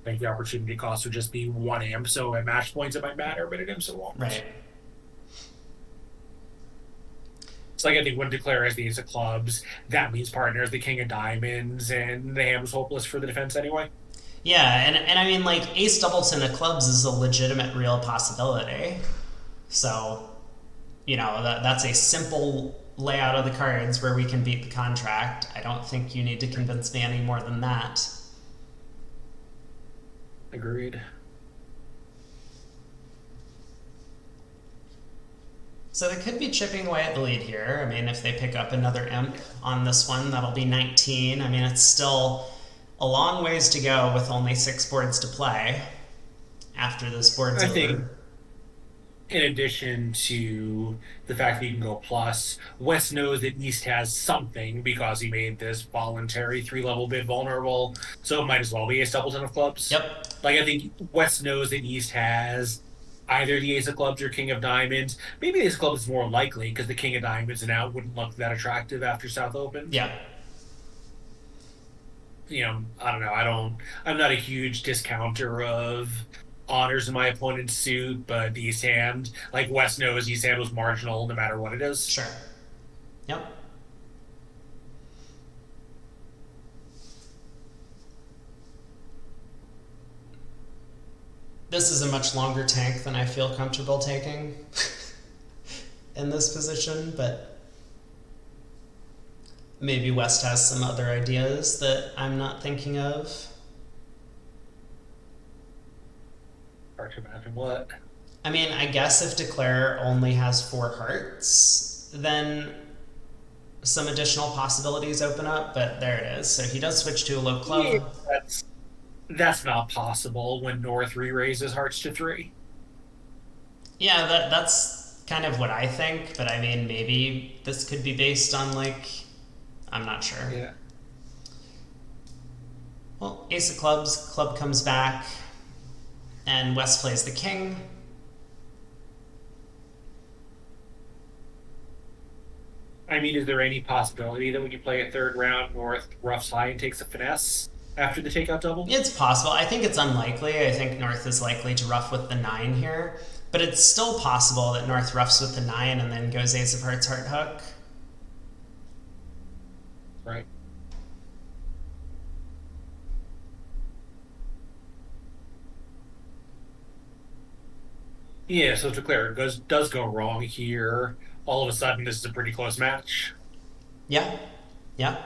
I think the opportunity cost would just be one amp, so at match points it might matter, but at imps it right. won't. It's like I think when Declare has the ace of clubs, that means partner is the king of diamonds, and the hand was hopeless for the defense anyway. Yeah, and I mean, like, ace doubleton of clubs is a legitimate, real possibility. So, that's a simple layout of the cards where we can beat the contract. I don't think you need to convince me any more than that. Agreed. So they could be chipping away at the lead here. I mean, if they pick up another imp on this one, that'll be 19. I mean, it's still a long ways to go with only 6 boards to play after this board's I think over. in addition to the fact that you can go plus, West knows that East has something because he made this voluntary 3 level bid vulnerable, so it might as well be Ace Doubleton of clubs. Yep. Like I think West knows that East has either the Ace of clubs or King of diamonds. Maybe the Ace of clubs is more likely because the King of diamonds and out wouldn't look that attractive after South opened. Yeah. I don't know. I'm not a huge discounter of honors in my opponent's suit, but East hand, like West knows East hand was marginal no matter what it is. Sure. Yep. This is a much longer tank than I feel comfortable taking in this position, but maybe West has some other ideas that I'm not thinking of. Hard to imagine what. I mean, I guess if Declare only has 4 hearts, then some additional possibilities open up, but there it is. So he does switch to a low Yeah, club. that's not possible when North re-raises hearts to 3. Yeah, that's kind of what I think, but I mean, maybe this could be based on, like, I'm not sure. Yeah. Well, ace of clubs, club comes back, and West plays the king. I mean, is there any possibility that when you play a third round, North roughs high and takes a finesse after the takeout double? It's possible. I think it's unlikely. I think North is likely to ruff with the 9 here, but it's still possible that North roughs with the 9 and then goes ace of hearts, heart hook. Right. Yeah, so to clear, it does go wrong here. All of a sudden, this is a pretty close match. Yeah. Yeah.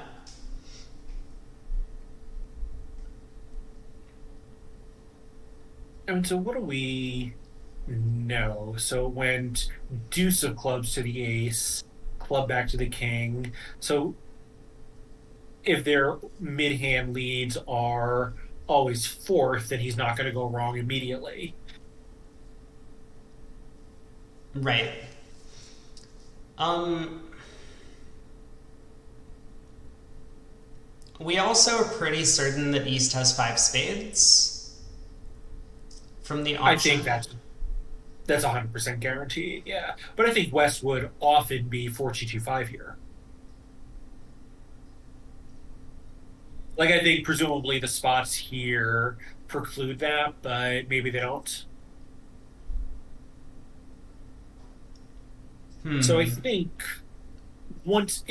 I mean, so what do we know? So it went deuce of clubs to the ace, club back to the king. So if their mid hand leads are always fourth, then he's not going to go wrong immediately. Right. Um, we also are pretty certain that East has 5 spades from the I option. think that's 100% guaranteed. Yeah, but I think West would often be 4-2-2-5 here. Like I think presumably the spots here preclude that, but maybe they don't. So I think once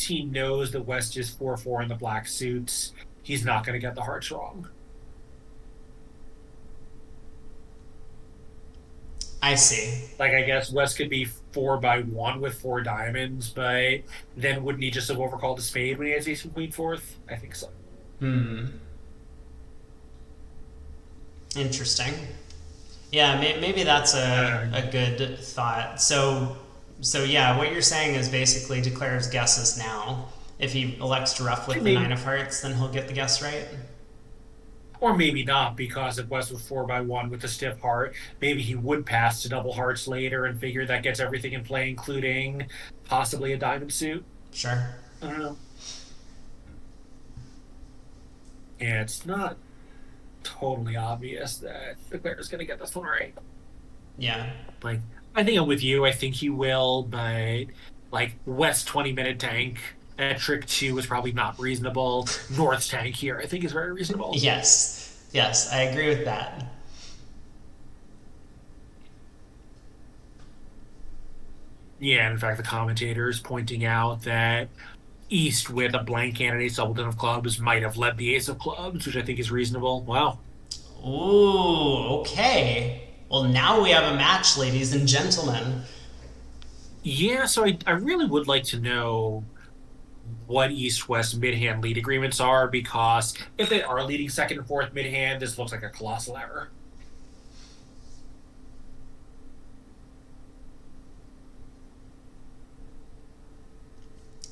he knows that West is 4-4 in the black suits, he's not going to get the hearts wrong. I see. Like I guess West could be 4-1 with 4 diamonds, but then wouldn't he just have overcalled the spade when he has ace and queen fourth? I think so. Interesting. Yeah, maybe that's a good thought. So yeah, what you're saying is basically Declare's guesses now. If he elects to ruff with the 9 of hearts, then he'll get the guess right. Or maybe not, because if West was 4-1 with a stiff heart, maybe he would pass to double hearts later and figure that gets everything in play, including possibly a diamond suit. Sure. I don't know. Yeah, it's not totally obvious that the Claire's going to get this one right. Yeah. Like, I think I'm with you. I think he will, but like West 20-minute tank at trick two is probably not reasonable. North's tank here, I think, is very reasonable. Yes. Yes, I agree with that. Yeah, and in fact, the commentators pointing out that East with a blank candidate, Subaltern of Clubs, might have led the Ace of Clubs, which I think is reasonable. Wow. Ooh, okay. Well, now we have a match, ladies and gentlemen. Yeah, so I really would like to know what East-West mid-hand lead agreements are, because if they are leading second and fourth mid-hand, this looks like a colossal error.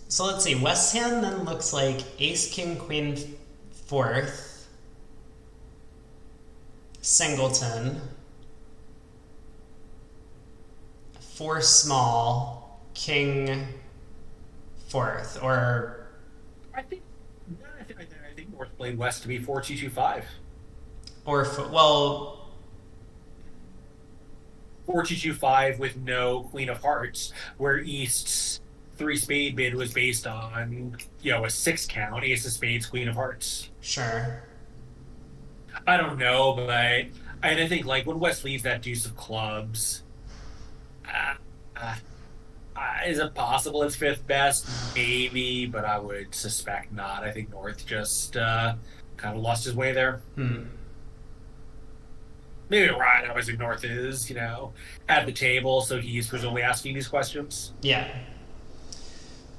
So let's see. West hand then looks like ace, king, queen, fourth, singleton, four small, king, fourth, or I think I think North played West to be 4-2-2-5. well, 4-2-2-5 with no Queen of Hearts, where East's three spade bid was based on, a six count, Ace of Spades, Queen of Hearts. sure. I don't know, but I think like when West leaves that deuce of clubs, uh, uh, is it possible it's fifth best? Maybe, but I would suspect not. I think North just kind of lost his way there. Hmm. Maybe Ryan, obviously North is, at the table, so he's presumably asking these questions. Yeah.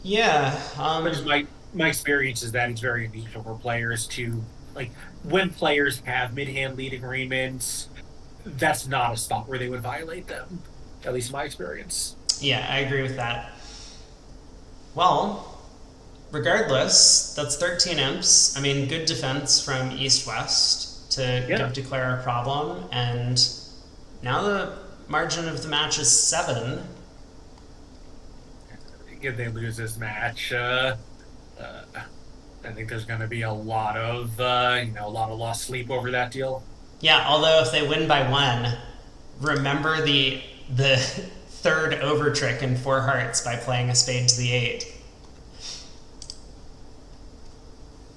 Yeah. But just my experience is that it's very unusual for players to like when players have mid-hand lead agreements, that's not a spot where they would violate them. At least in my experience. Yeah, I agree with that. Well, regardless, that's 13 imps. I mean, good defense from East West to Yeah. declare a problem, and now the margin of the match is 7. If they lose this match, I think there's going to be a lot of lost sleep over that deal. Yeah, although if they win by 1, remember the third over trick in 4 hearts by playing a spade to the 8.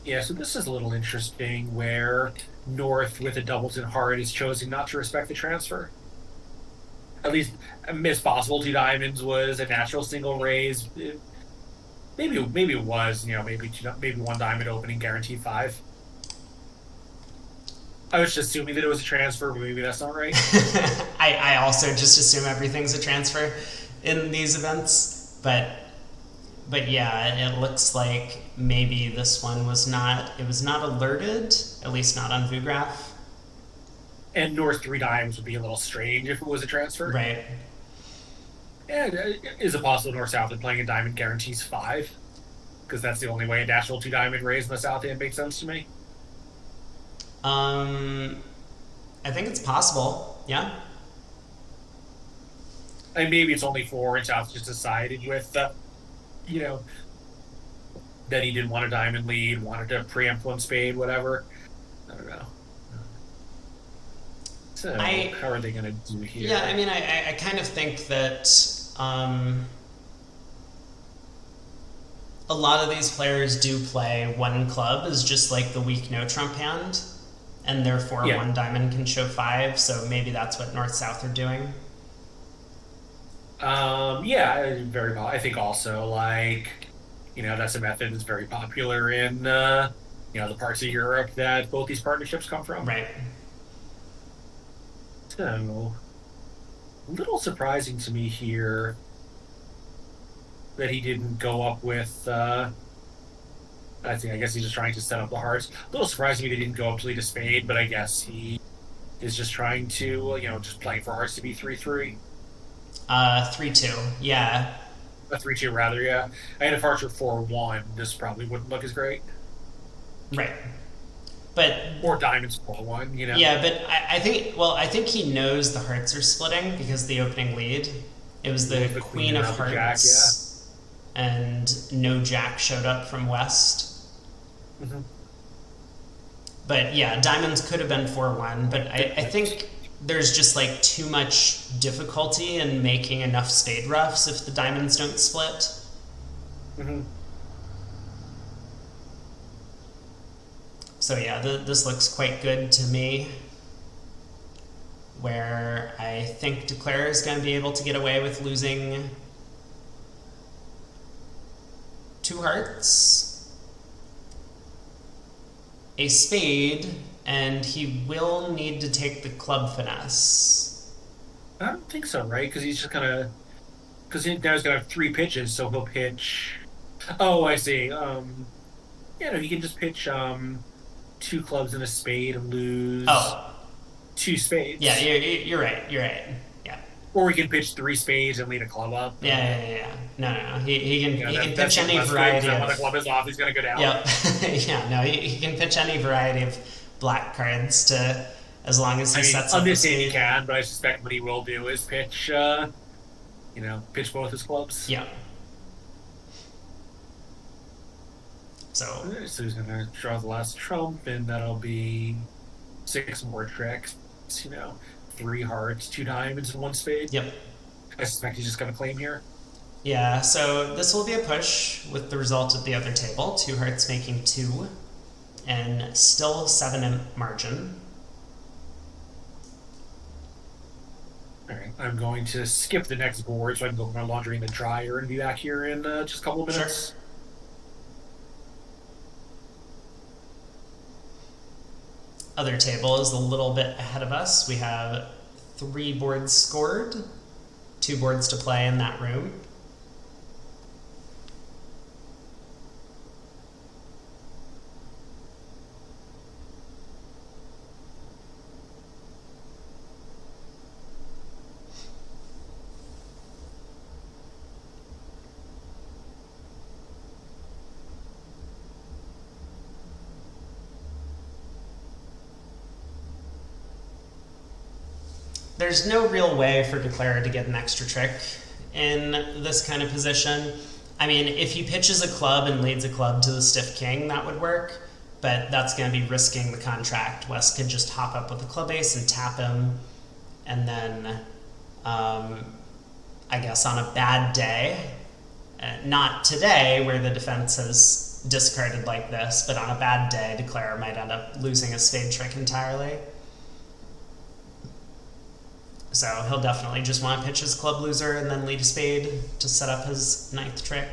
Yeah, so this is a little interesting where North with a doubleton heart is choosing not to respect the transfer. At least, it's possible two diamonds was a natural single raise. Maybe it was, maybe one diamond opening guaranteed 5. I was just assuming that it was a transfer, but maybe that's not right. I also just assume everything's a transfer in these events, but yeah, it looks like maybe this one was not. It was not alerted, at least not on VuGraph. And North three dimes would be a little strange if it was a transfer. Right. And is it possible North South and playing a diamond guarantees 5? Because that's the only way a natural two diamond raise in the South End makes sense to me. I think it's possible. Yeah. And maybe it's only 4, and South just decided with, you know, that he didn't want a diamond lead, wanted to preempt one spade, whatever. I don't know. So how are they going to do here? Yeah, I mean, I kind of think that a lot of these players do play one club as just like the weak no trump hand, and therefore one diamond can show 5. So maybe that's what North South are doing. Yeah, very well. I think also that's a method that's very popular in the parts of Europe that both these partnerships come from. Right. So, a little surprising to me here that he didn't go up with. I guess he's just trying to set up the hearts. A little surprising to me that he didn't go up to lead a spade, but I guess he is just trying to, just playing for hearts to be 3-3. 3-2. Yeah. A 3-2 rather, yeah. And if hearts were 4-1, this probably wouldn't look as great. Right. But or diamonds 4-1, Yeah, but I think he knows the hearts are splitting because the opening lead. It was the queen of hearts, jack, and no jack showed up from West. Mm-hmm. But yeah, diamonds could have been 4-1, but I think there's just like too much difficulty in making enough spade roughs if the diamonds don't split. Mm-hmm. So yeah, this looks quite good to me, where I think Declare is going to be able to get away with losing 2 hearts, a spade, and he will need to take the club finesse. I don't think so, right? Because he's just gonna because now he's gonna have 3 pitches, so he'll pitch. Oh, I see. Yeah, no, he can just pitch 2 clubs and a spade and lose Oh, 2 spades. yeah, you're right. You're right. Yeah. Or we can pitch 3 spades and lead a club up. Yeah. No. He can That's pitch one any less good. variety Then of. when the club is off, he's gonna go down. Yep. Yeah. No. He can pitch any variety of black cards to, as long as he I mean, sets on up a this hand he spade. can, but I suspect what he will do is pitch, pitch both his clubs. Yeah. So So he's gonna draw the last trump, and that'll be 6 more tricks. 3 hearts, 2 diamonds, and 1 spade. yep. I suspect he's just gonna claim here. Yeah. So this will be a push with the result at the other table. 2 hearts making 2, and still 7 in margin. All right, I'm going to skip the next board so I can go put my laundry in the dryer and be back here in just a couple of Sure. minutes. Other table is a little bit ahead of us. We have 3 boards scored, 2 boards to play in that room. There's no real way for Declare to get an extra trick in this kind of position. I mean, if he pitches a club and leads a club to the stiff king, that would work, but that's going to be risking the contract. West could just hop up with a club ace and tap him, and then, I guess on a bad day, not today where the defense has discarded like this, but on a bad day, Declare might end up losing a spade trick entirely. So he'll definitely just want to pitch his club loser and then lead a spade to set up his 9th trick.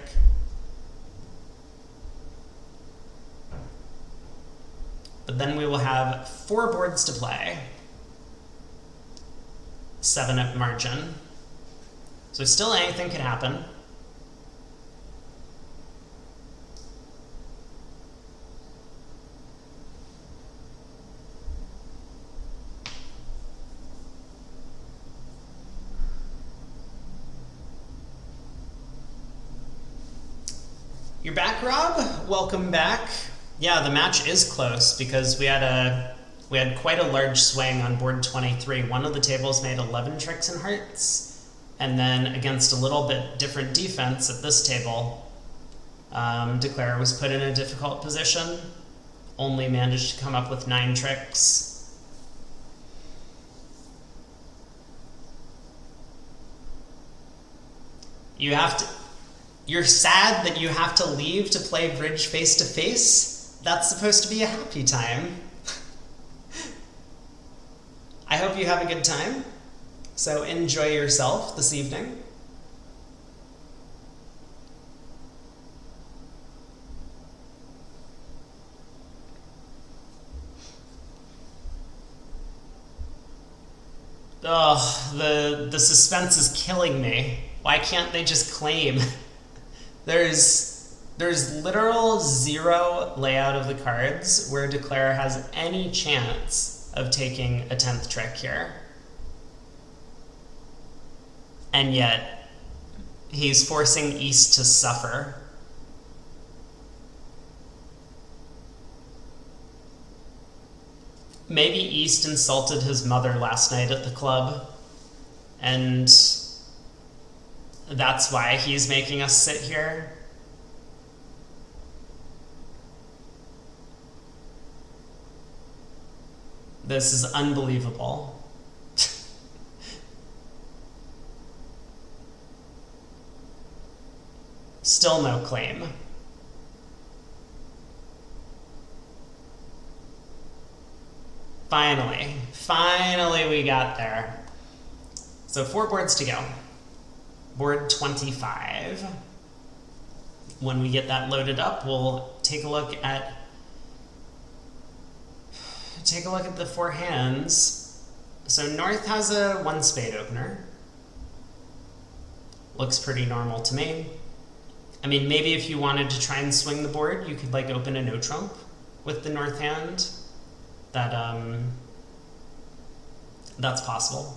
But then we will have 4 boards to play. 7 at margin. So still anything could happen. You're back, Rob. Welcome back. Yeah, the match is close because we had quite a large swing on board 23. One of the tables made 11 tricks and hearts, and then against a little bit different defense at this table, Declare was put in a difficult position. Only managed to come up with 9 tricks. You're sad that you have to leave to play bridge face to face? That's supposed to be a happy time. I hope you have a good time. So enjoy yourself this evening. Oh, the suspense is killing me. Why can't they just claim? There's literal 0 layout of the cards where Declare has any chance of taking a 10th trick here. And yet, he's forcing East to suffer. Maybe East insulted his mother last night at the club, and that's why he's making us sit here. This is unbelievable. Still no claim. Finally we got there. So 4 boards to go. Board 25. When we get that loaded up, we'll take a look at the 4 hands. So North has a 1 spade opener. Looks pretty normal to me. I mean, maybe if you wanted to try and swing the board, you could like open a no trump with the North hand. That's possible.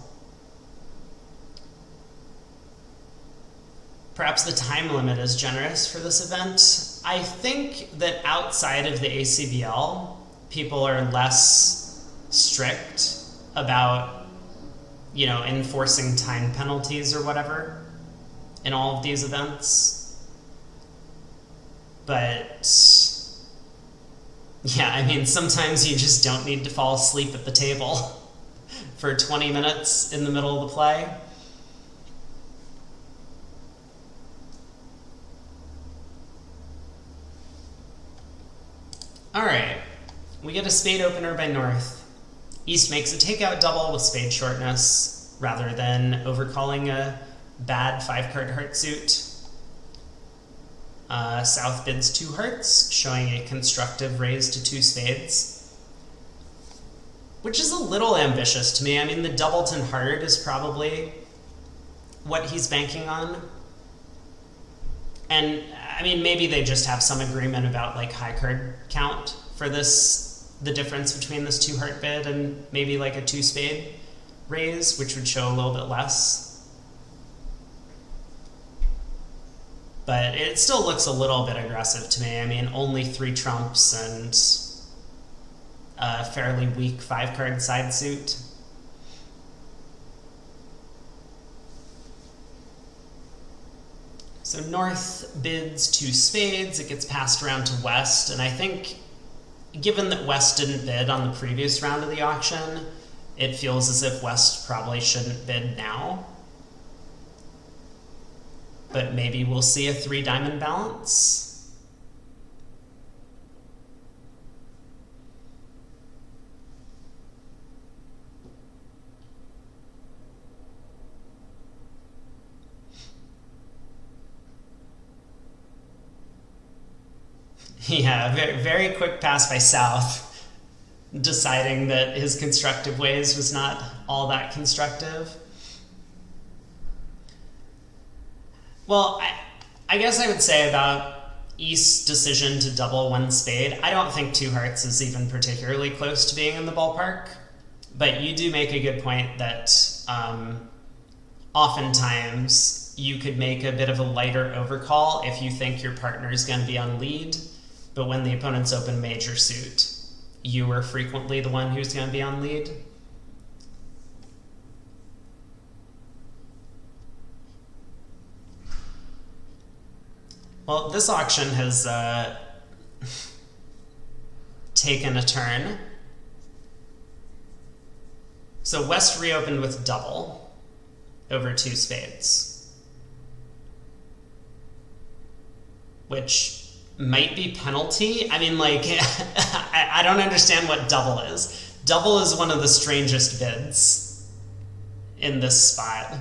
Perhaps the time limit is generous for this event. I think that outside of the ACBL, people are less strict about, enforcing time penalties or whatever in all of these events. But yeah, I mean, sometimes you just don't need to fall asleep at the table for 20 minutes in the middle of the play. All right, we get a spade opener by North. East makes a takeout double with spade shortness rather than overcalling a bad 5-card heart suit. South bids 2 hearts, showing a constructive raise to 2 spades, which is a little ambitious to me. I mean, the doubleton heart is probably what he's banking on. And I mean, maybe they just have some agreement about like high card count for this, the difference between this 2 heart bid and maybe like a 2 spade raise, which would show a little bit less. But it still looks a little bit aggressive to me. I mean, only 3 trumps and a fairly weak 5-card side suit. So North bids 2 spades, it gets passed around to West, and I think given that West didn't bid on the previous round of the auction, it feels as if West probably shouldn't bid now. But maybe we'll see a 3-diamond balance. Yeah, very, very quick pass by South, deciding that his constructive ways was not all that constructive. Well, I guess I would say about East's decision to double 1 spade, I don't think 2 hearts is even particularly close to being in the ballpark. But you do make a good point that oftentimes you could make a bit of a lighter overcall if you think your partner is going to be on lead. But when the opponent's open major suit, you are frequently the one who's going to be on lead. Well, this auction has taken a turn. So West reopened with double over 2 spades, which might be penalty. I mean, like, I don't understand what double is. Double is one of the strangest bids in this spot.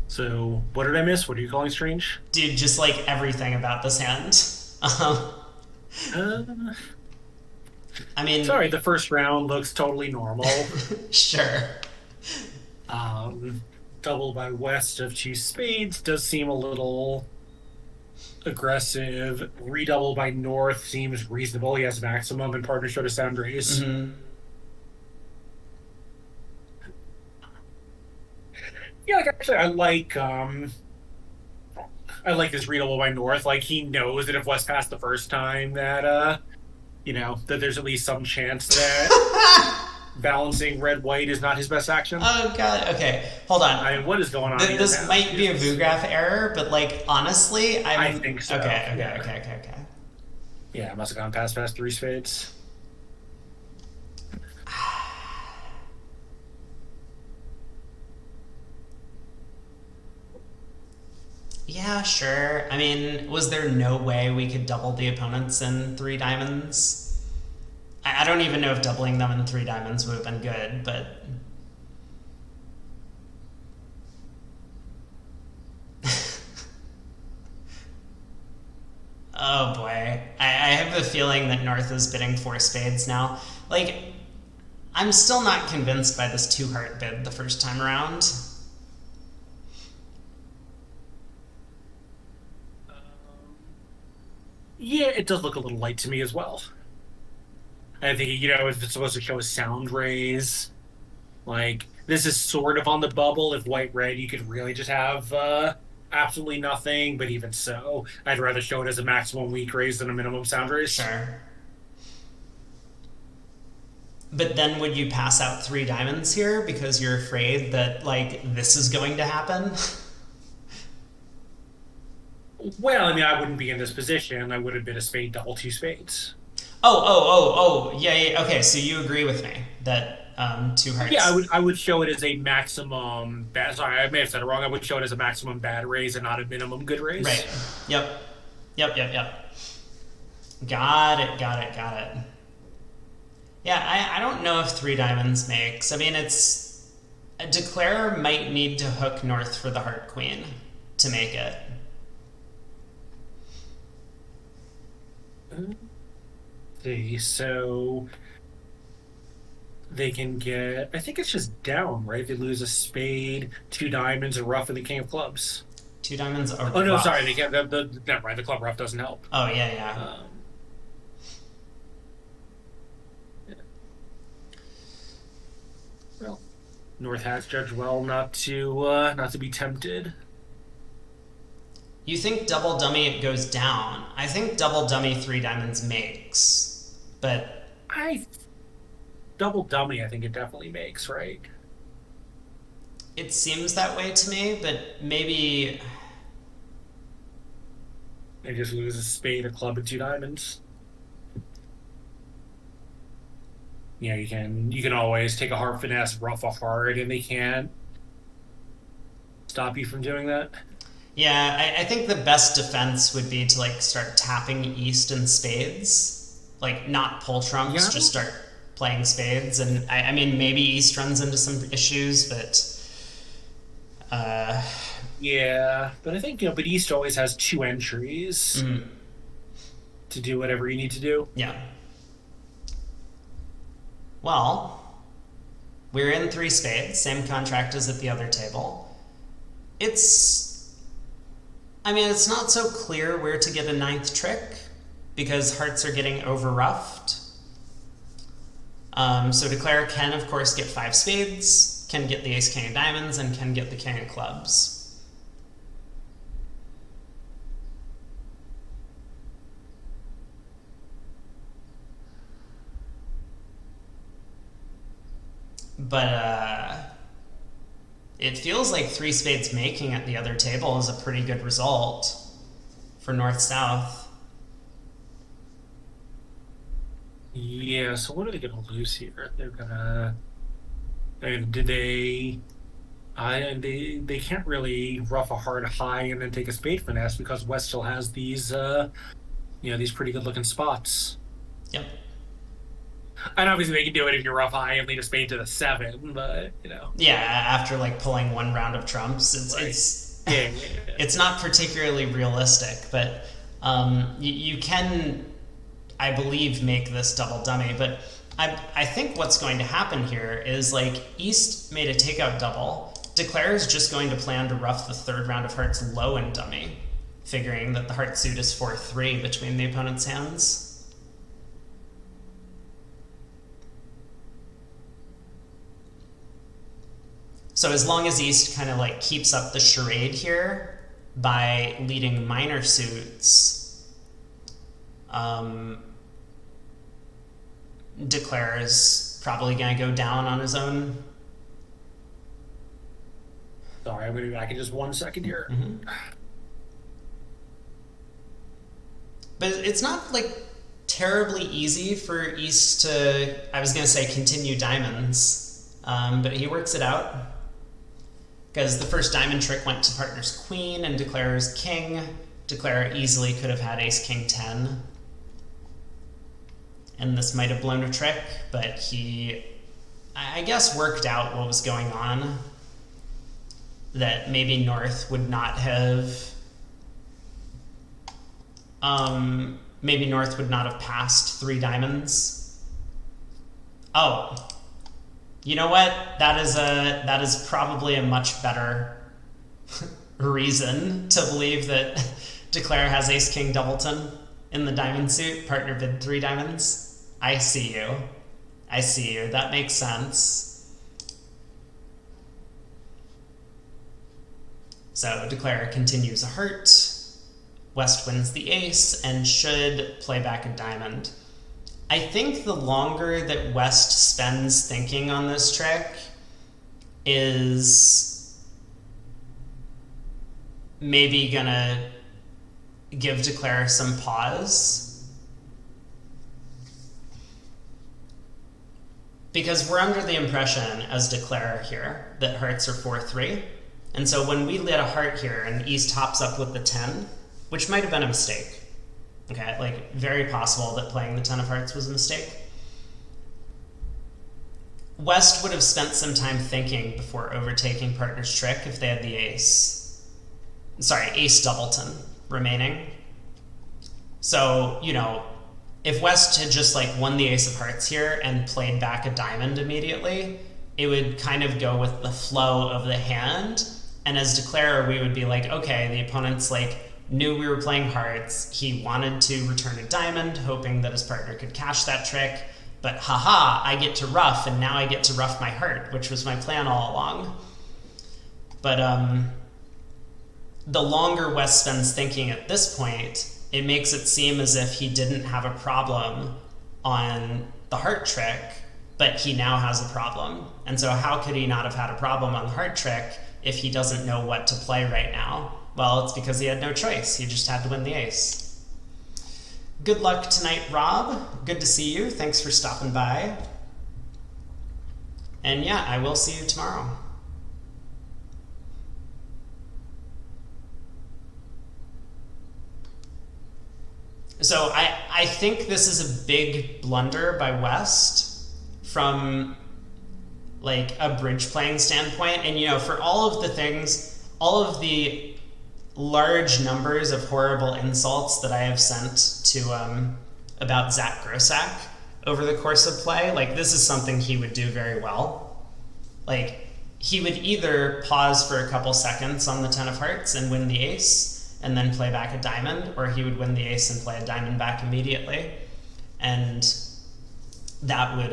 So, what did I miss? What are you calling strange? Dude, just like everything about this hand. I mean... Sorry, the first round looks totally normal. Sure. Double by West of 2 spades does seem a little aggressive. Redouble by North seems reasonable. He has maximum and partner show to sound raise. Mm-hmm. Yeah, like actually, I like this redouble by North. Like, he knows that if West passed the first time, that that there's at least some chance that balancing red-white is not his best action. Oh god. Okay, hold on. I mean, what is going on? This might be a VooGraph error, but like honestly, I think so. Okay. Yeah, I must have gone past 3 spades. Yeah, sure. I mean, was there no way we could double the opponents in three diamonds? I don't even know if doubling them in three diamonds would have been good, but oh boy. I have a feeling that North is bidding four spades now. Like, I'm still not convinced by this two heart bid the first time around. Yeah, it does look a little light to me as well. I think, if it's supposed to show a sound raise, like this is sort of on the bubble. If white red, you could really just have absolutely nothing. But even so, I'd rather show it as a maximum weak raise than a minimum sound raise. Sure. But then would you pass out three diamonds here because you're afraid that, like, this is going to happen? Well, I mean, I wouldn't be in this position. I would have been a spade double two spades. Yeah, yeah. Okay, so you agree with me that two Yeah, I would hearts. I would show it as a maximum bad. Sorry, I may have said it wrong. I would show it as a maximum bad raise and not a minimum good raise. Right. Yep. Yep. Got it, got it. Yeah, I don't know if three diamonds makes. I mean, it's. A declare might need to hook North for the heart queen to make it. See, so they can get. I think it's just down, right? They lose a spade, two diamonds, a rough, and the king of clubs. Two diamonds, a Oh no, sorry, they rough. get never mind. The club rough doesn't help. Oh, yeah. Um, yeah. Well, North has judged well not to be tempted. You think double dummy it goes down. I think double dummy three diamonds makes. But I double dummy. I think it definitely makes right. it seems that way to me, but maybe. They just lose a spade, a club, and two diamonds. You can always take a heart finesse, rough a heart, and they can't stop you from doing that. Yeah, I think the best defense would be to like start tapping east and spades. Like not pull trumps, Yeah, just start playing spades. And I mean maybe east runs into some issues, but uh yeah, but I think but East always has two entries mm, to do whatever you need to do. yeah. Well, we're in three spades, same contract as at the other table. It's I mean it's not so clear where to get a ninth trick because hearts are getting over roughed. So declare can of course get five spades, can get the ace king of diamonds, and can get the king of clubs. But it feels like three spades making at the other table is a pretty good result for north south. Yeah, so what are they going to lose here? They're gonna. Did they? They can't really rough a heart high and then take a spade finesse because West still has these pretty good looking spots. Yep. And obviously they can do it if you rough high and lead a spade to the seven, but Yeah, after like pulling one round of trumps, right? it's Yeah, yeah, yeah. it's not particularly realistic, but you can, I believe, make this double dummy. But I think what's going to happen here is like East made a takeout double. Declare is just going to plan to rough the third round of hearts low and dummy, figuring that the heart suit is 4-3 between the opponent's hands. So as long as East kind of like keeps up the charade here by leading minor suits, um, Declare is probably going to go down on his own. Sorry, I'm gonna be back in just 1 second here. Mm-hmm. But it's not like terribly easy for East to, I was going to say, continue diamonds, but he works it out. because the first diamond trick went to partner's queen and declarer's king. Declarer easily could have had ace king 10. And this might have blown a trick, but he, I guess, worked out what was going on. That maybe North would not have, maybe North would not have passed 3 diamonds. Oh, you know what? That is probably a much better reason to believe that Declare has ace king doubleton in the diamond suit. Partner bid 3 diamonds. I see you. I see you. That makes sense. So Declare continues a heart. West wins the ace and should play back a diamond. I think the longer that West spends thinking on this trick is maybe gonna give Declare some pause. Because we're under the impression, as Declare here, that hearts are 4-3. And so when we lit a heart here and East hops up with the 10, which might have been a mistake, okay, like very possible that playing the 10 of hearts was a mistake, West would have spent some time thinking before overtaking partner's trick if they had the ace. Sorry, ace doubleton remaining. So, you know, if West had just like won the ace of hearts here and played back a diamond immediately, it would kind of go with the flow of the hand. And as Declarer, we would be like, okay, the opponent's like knew we were playing hearts. He wanted to return a diamond, hoping that his partner could cash that trick. But haha, I get to ruff, and now I get to ruff my heart, which was my plan all along. But the longer West spends thinking at this point, it makes it seem as if he didn't have a problem on the heart trick, but he now has a problem. And so how could he not have had a problem on the heart trick if he doesn't know what to play right now? Well, it's because he had no choice. He just had to win the ace. Good luck tonight, Rob. Good to see you. Thanks for stopping by. And yeah, I will see you tomorrow. So I think this is a big blunder by West from like a bridge playing standpoint. And you know, for all of the things, all of the large numbers of horrible insults that I have sent to about Zach Grossack over the course of play, like this is something he would do very well. Like he would either pause for a couple seconds on the 10 of hearts and win the ace and then play back a diamond, or he would win the ace and play a diamond back immediately. And that would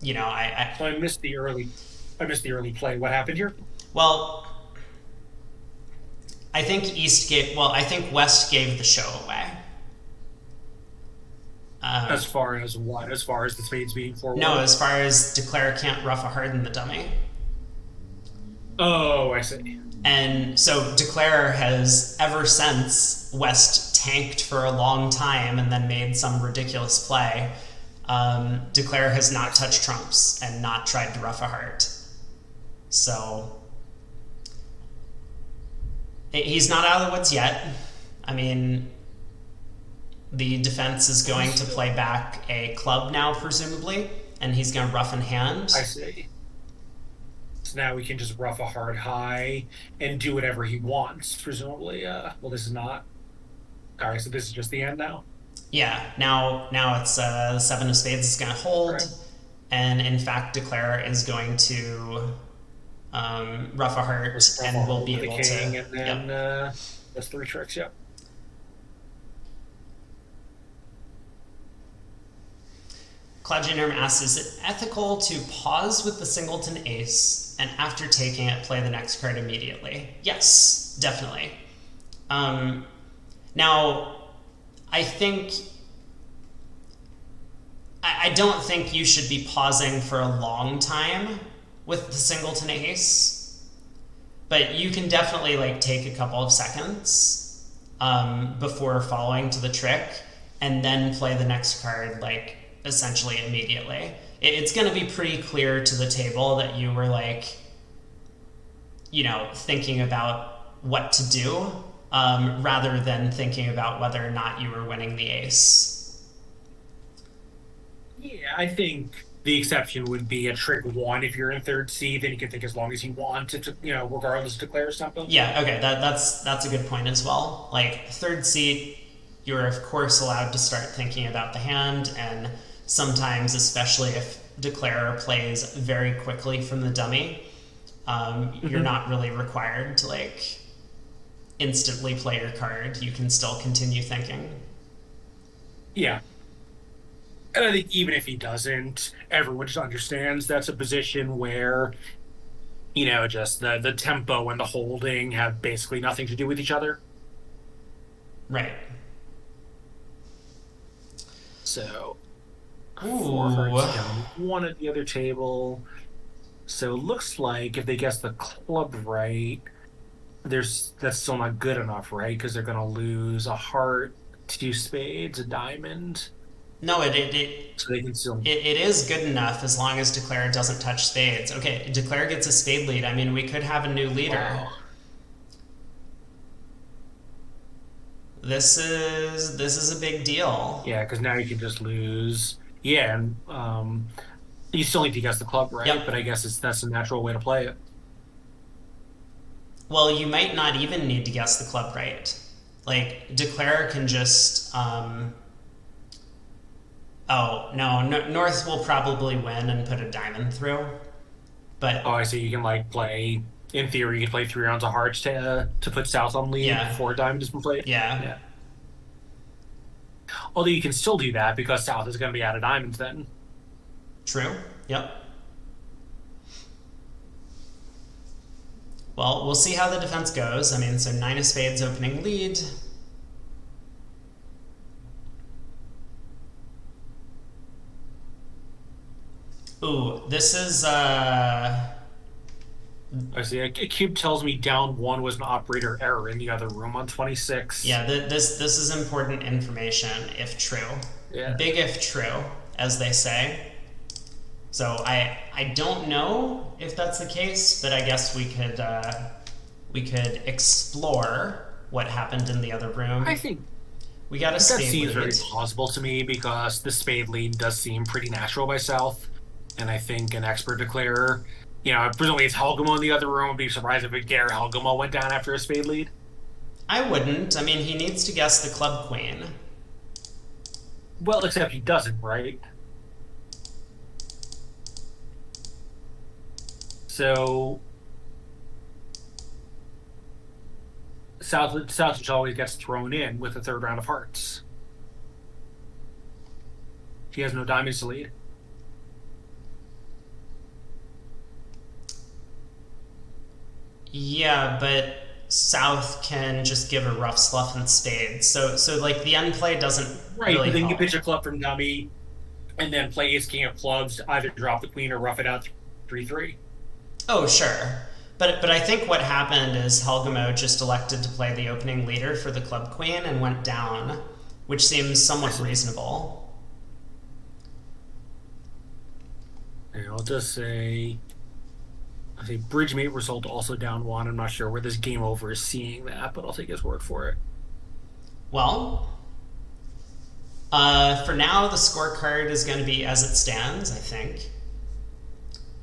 you know, So I missed the early play. What happened here? Well, I think I think West gave the show away. As far as what? As far as the spades being forward? No, as far as Declare can't ruff a heart in the dummy. Oh, I see. And so Declare has, ever since West tanked for a long time and then made some ridiculous play, Declare has not touched trumps and not tried to ruff a heart. So he's not out of the woods yet. I mean, the defense is going to play back a club now, presumably, and he's going to rough in hand. I see. So now we can just ruff a hard high and do whatever he wants, presumably. Well, this is not. All right, so this is just the end now? Yeah, now it's the 7 of spades is going to hold, right. And in fact, Declare is going to rough a heart, and we'll be able to. And then that's 3 tricks, yep. Cloud Genome asks, is it ethical to pause with the singleton ace and after taking it, play the next card immediately? Yes, definitely. Now, I don't think you should be pausing for a long time with the singleton ace, but you can definitely like take a couple of seconds before following to the trick and then play the next card like essentially immediately. It's going to be pretty clear to the table that you were like, thinking about what to do, rather than thinking about whether or not you were winning the ace. Yeah, I think the exception would be a trick one. If you're in third seed, then you can think as long as you want to regardless, declare something. Yeah, okay, that's a good point as well. Like third seat, you're of course allowed to start thinking about the hand, and sometimes, especially if declarer plays very quickly from the dummy, you're Hmm. not really required to like instantly play your card. You can still continue thinking. Yeah. And I think even if he doesn't, everyone just understands that's a position where, just the tempo and the holding have basically nothing to do with each other. Right. So four Ooh. hearts down, one at the other table. So it looks like if they guess the club right, that's still not good enough, right? Because they're gonna lose a heart, two spades, a diamond. No, it So they can still. it is good enough as long as declare doesn't touch spades. Okay, declare gets a spade lead. I mean, we could have a new leader. Oh, This is a big deal. yeah, because now you can just lose. Yeah, and you still need to guess the club, right? But Yep. I guess that's a natural way to play it. Well, you might not even need to guess the club right. Like declare can just oh no, North will probably win and put a diamond through. Oh, But I see. You can like play. In theory, you can play three rounds of hearts to put South on lead yeah, before diamond has been played. yeah, Yeah. Although you can still do that because South is going to be out of diamonds then. true. Yep. Well, we'll see how the defense goes. I mean, so nine of spades opening lead. Ooh, this is I see. A cube tells me down one was an operator error in the other room on 26. yeah, this is important information if true. Yeah. Big if true, as they say. So I don't know if that's the case, but I guess we could explore what happened in the other I room. think We got a that spade seems lead. very plausible to me because the spade lead does seem pretty natural by South. And I think an expert declarer, presumably it's Helgamo in the other room. Would be surprised if Gare Helgamo went down after a spade lead. I wouldn't. I mean, he needs to guess the club queen. Well, except he doesn't, right? So South always gets thrown in with the third round of hearts. He has no diamonds to lead. Yeah, but South can just give a rough sluff and spades. So like the end play doesn't Right, really but then you help. pitch a club from dummy and then play ace king of clubs to either drop the queen or rough it out 3-3. Oh, sure. But I think what happened is Helgamo just elected to play the opening leader for the club queen and went down, which seems I somewhat see. reasonable. I'll just say I say bridge mate result also down one. I'm not sure where this game over is seeing that, but I'll take his word for it. Well, for now, the scorecard is going to be as it stands, I think.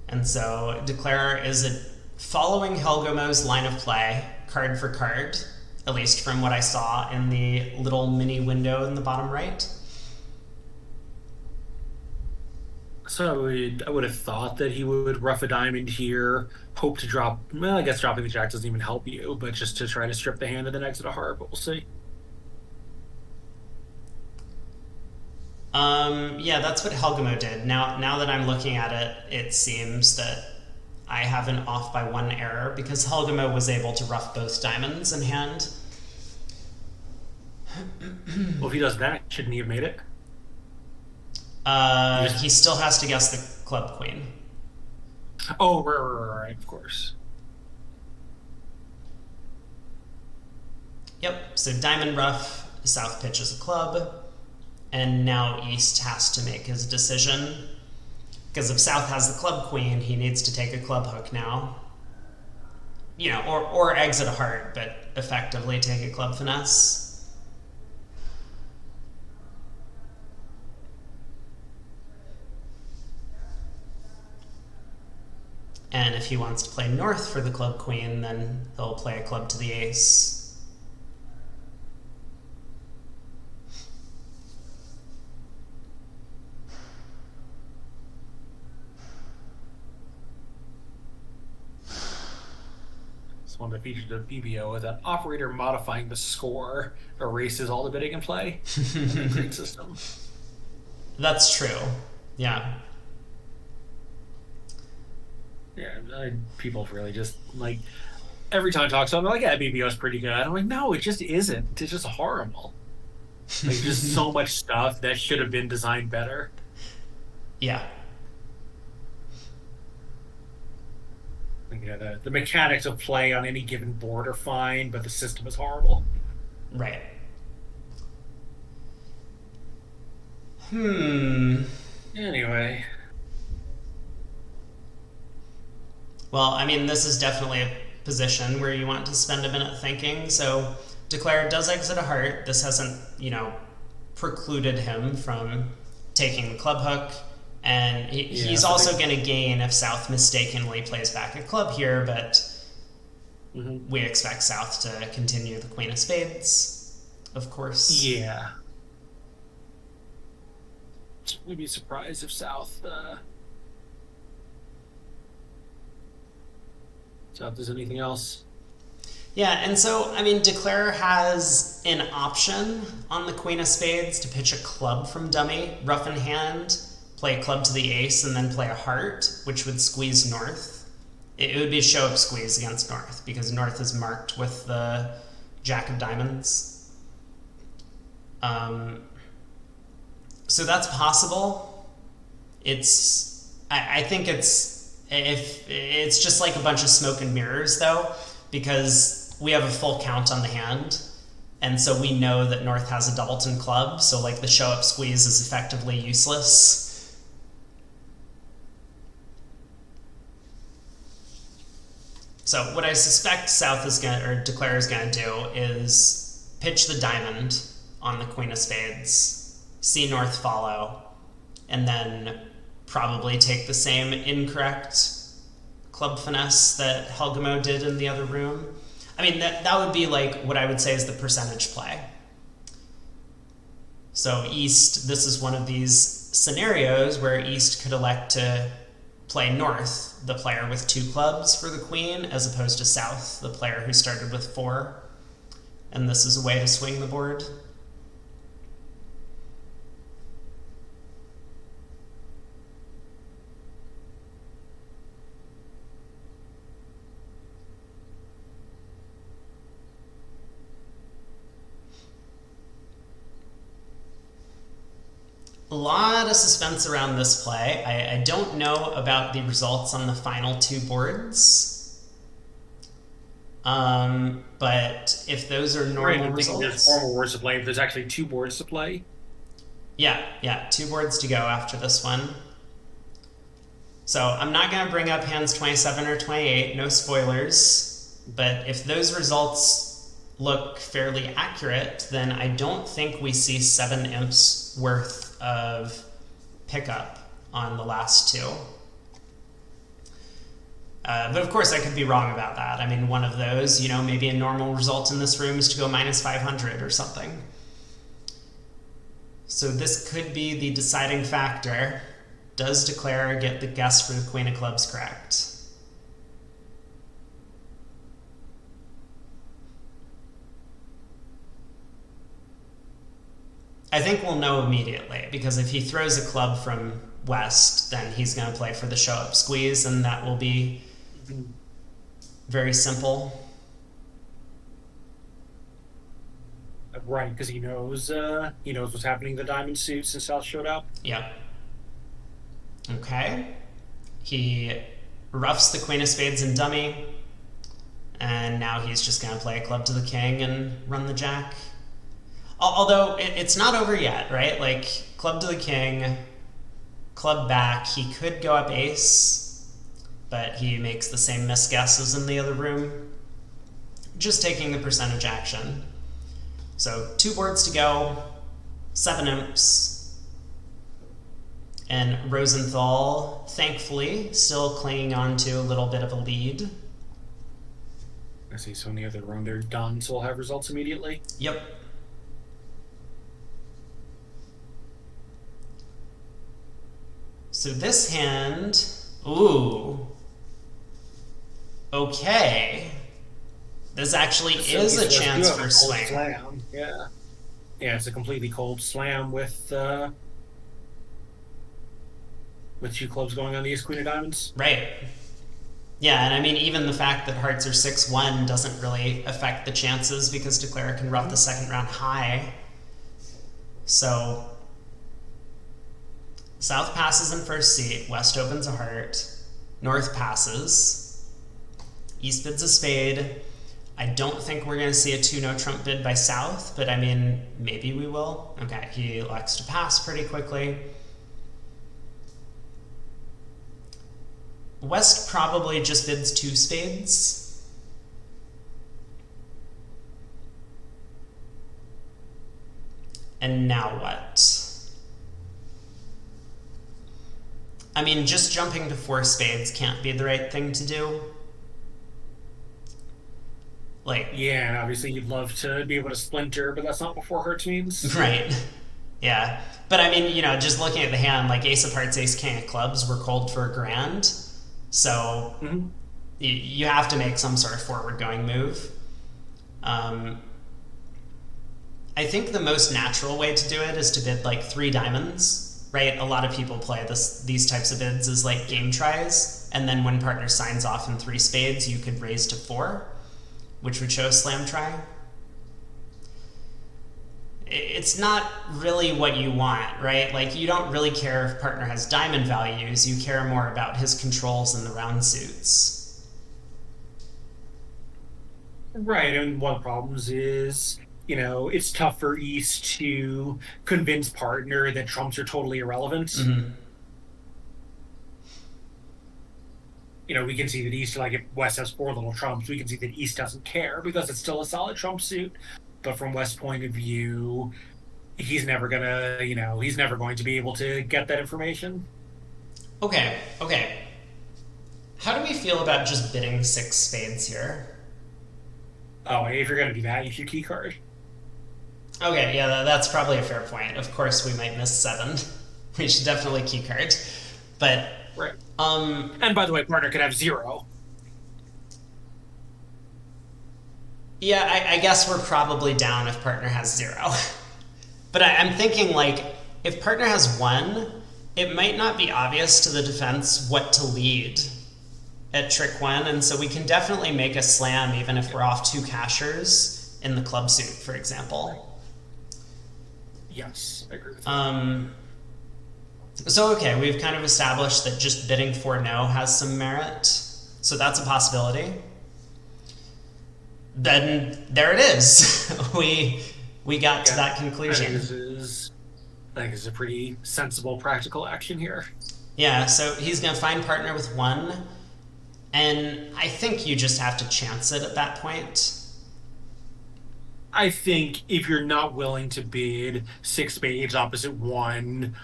And so Declare is following Helgamo's line of play, card for card, at least from what I saw in the little mini window in the bottom right. So I would have thought that he would rough a diamond here, hope to drop. Well, I guess dropping the jack doesn't even help you, but just to try to strip the hand and then exit a heart. But we'll see. Yeah, that's what Helgamo did. Now that I'm looking at it, it seems that I have an off by one error because Helgamo was able to rough both diamonds in hand. Well, if he does that, shouldn't he have made it? He still has to guess the club queen. Oh, right, of course. Yep, so diamond rough, south pitch is a club. and now East has to make his decision. Because if South has the club queen, he needs to take a club hook now. Or exit a heart, but effectively take a club finesse. And if he wants to play North for the club queen, then he'll play a club to the ace. One of the features of BBO is that operator modifying the score erases all the bidding in play. Great system. That's true. Yeah. Yeah, people really just like every time I talk to them, they're like, "Yeah, BBO is pretty good." I'm like, "No, it just isn't. It's just horrible. Like, just so much stuff that should have been designed better." Yeah. Yeah, the mechanics of play on any given board are fine, but the system is horrible. Right. Anyway. Well, I mean, this is definitely a position where you want to spend a minute thinking. So, Declare does exit a heart. This hasn't, precluded him from taking the club hook. And he's also going to gain if South mistakenly plays back a club here, but we expect South to continue the Queen of Spades, of course. Yeah. We'd be surprised if South does anything else. Yeah, and so, I mean, Declare has an option on the Queen of Spades to pitch a club from dummy, rough in hand, play a club to the ace, and then play a heart, which would squeeze North. It would be a show-up squeeze against North, because North is marked with the Jack of Diamonds. So that's possible. I think it's just like a bunch of smoke and mirrors, though, because we have a full count on the hand, and so we know that North has a doubleton club, so like the show-up squeeze is effectively useless. So what I suspect South Declare is going to do is pitch the diamond on the Queen of Spades, see North follow, and then probably take the same incorrect club finesse that Helgamo did in the other room. I mean, that would be like what I would say is the percentage play. So East, this is one of these scenarios where East could elect to play North, the player with 2 clubs for the Queen, as opposed to South, the player who started with 4. And this is a way to swing the board. A lot of suspense around this play. I don't know about the results on the final 2 boards. But if those are normal results... There's 4 more boards to play, but there's actually 2 boards to play. Yeah, 2 boards to go after this one. So I'm not going to bring up hands 27 or 28, no spoilers. But if those results look fairly accurate, then I don't think we see 7 imps worth of pickup on the last 2. But of course I could be wrong about that. I mean, one of those, maybe a normal result in this room is to go minus 500 or something. So this could be the deciding factor. Does Declare get the guess for the Queen of Clubs correct? I think we'll know immediately, because if he throws a club from West, then he's going to play for the show-up squeeze, and that will be very simple. Right, because he knows what's happening in the diamond suit since South showed up. Yep. Okay. He roughs the Queen of Spades and dummy, and now he's just going to play a club to the king and run the jack. Although it's not over yet, right? Like club to the king, club back. He could go up ace, but he makes the same misguess as in the other room. Just taking the percentage action. So 2 boards to go, 7 imps, and Rosenthal, thankfully, still clinging on to a little bit of a lead. I see. So in the other room, they're done, so we'll have results immediately. Yep. So this hand, ooh, okay. This actually is a chance for swing. Slam. Yeah. Yeah, it's a completely cold slam with 2 clubs going on the ace queen of diamonds. Right. Yeah, and I mean, even the fact that hearts are 6-1 doesn't really affect the chances because Declare can ruff the second round high. So, South passes in first seat, West opens a heart, North passes, East bids a spade. I don't think we're going to see a 2-no trump bid by South, but I mean, maybe we will. Okay, he elects to pass pretty quickly. West probably just bids 2 spades. And now what? I mean, just jumping to 4 spades can't be the right thing to do. Like, yeah, and obviously you'd love to be able to splinter, but that's not what 4 hearts means. Right. Yeah. But I mean, just looking at the hand, like ace of hearts, ace king of clubs were cold for a grand. So you have to make some sort of forward-going move. I think the most natural way to do it is to bid like 3 diamonds, right? A lot of people play these types of bids as like game tries, and then when partner signs off in 3 spades, you could raise to 4, which would show a slam try. It's not really what you want, right? Like, you don't really care if partner has diamond values. You care more about his controls in the round suits. Right, and one of the problems is, it's tough for East to convince partner that trumps are totally irrelevant. Mm-hmm. We can see that East, like if West has 4 little trumps, we can see that East doesn't care because it's still a solid trump suit. But from West's point of view, he's never going to be able to get that information. Okay. How do we feel about just bidding 6 spades here? Oh, if you're going to do that, you should key card. Okay, yeah, that's probably a fair point. Of course, we might miss 7. We should definitely key card. But right. And by the way, partner could have 0. Yeah, I guess we're probably down if partner has 0. But I'm thinking, like, if partner has 1, it might not be obvious to the defense what to lead at trick 1, and so we can definitely make a slam even if we're off 2 cashers in the club suit, for example. Yes, I agree with that. So, okay, we've kind of established that just bidding 4-no has some merit, so that's a possibility. Then there it is. we got to that conclusion. I think this is a pretty sensible, practical action here. Yeah, so he's going to find partner with 1, and I think you just have to chance it at that point. I think if you're not willing to bid 6 spades opposite 1,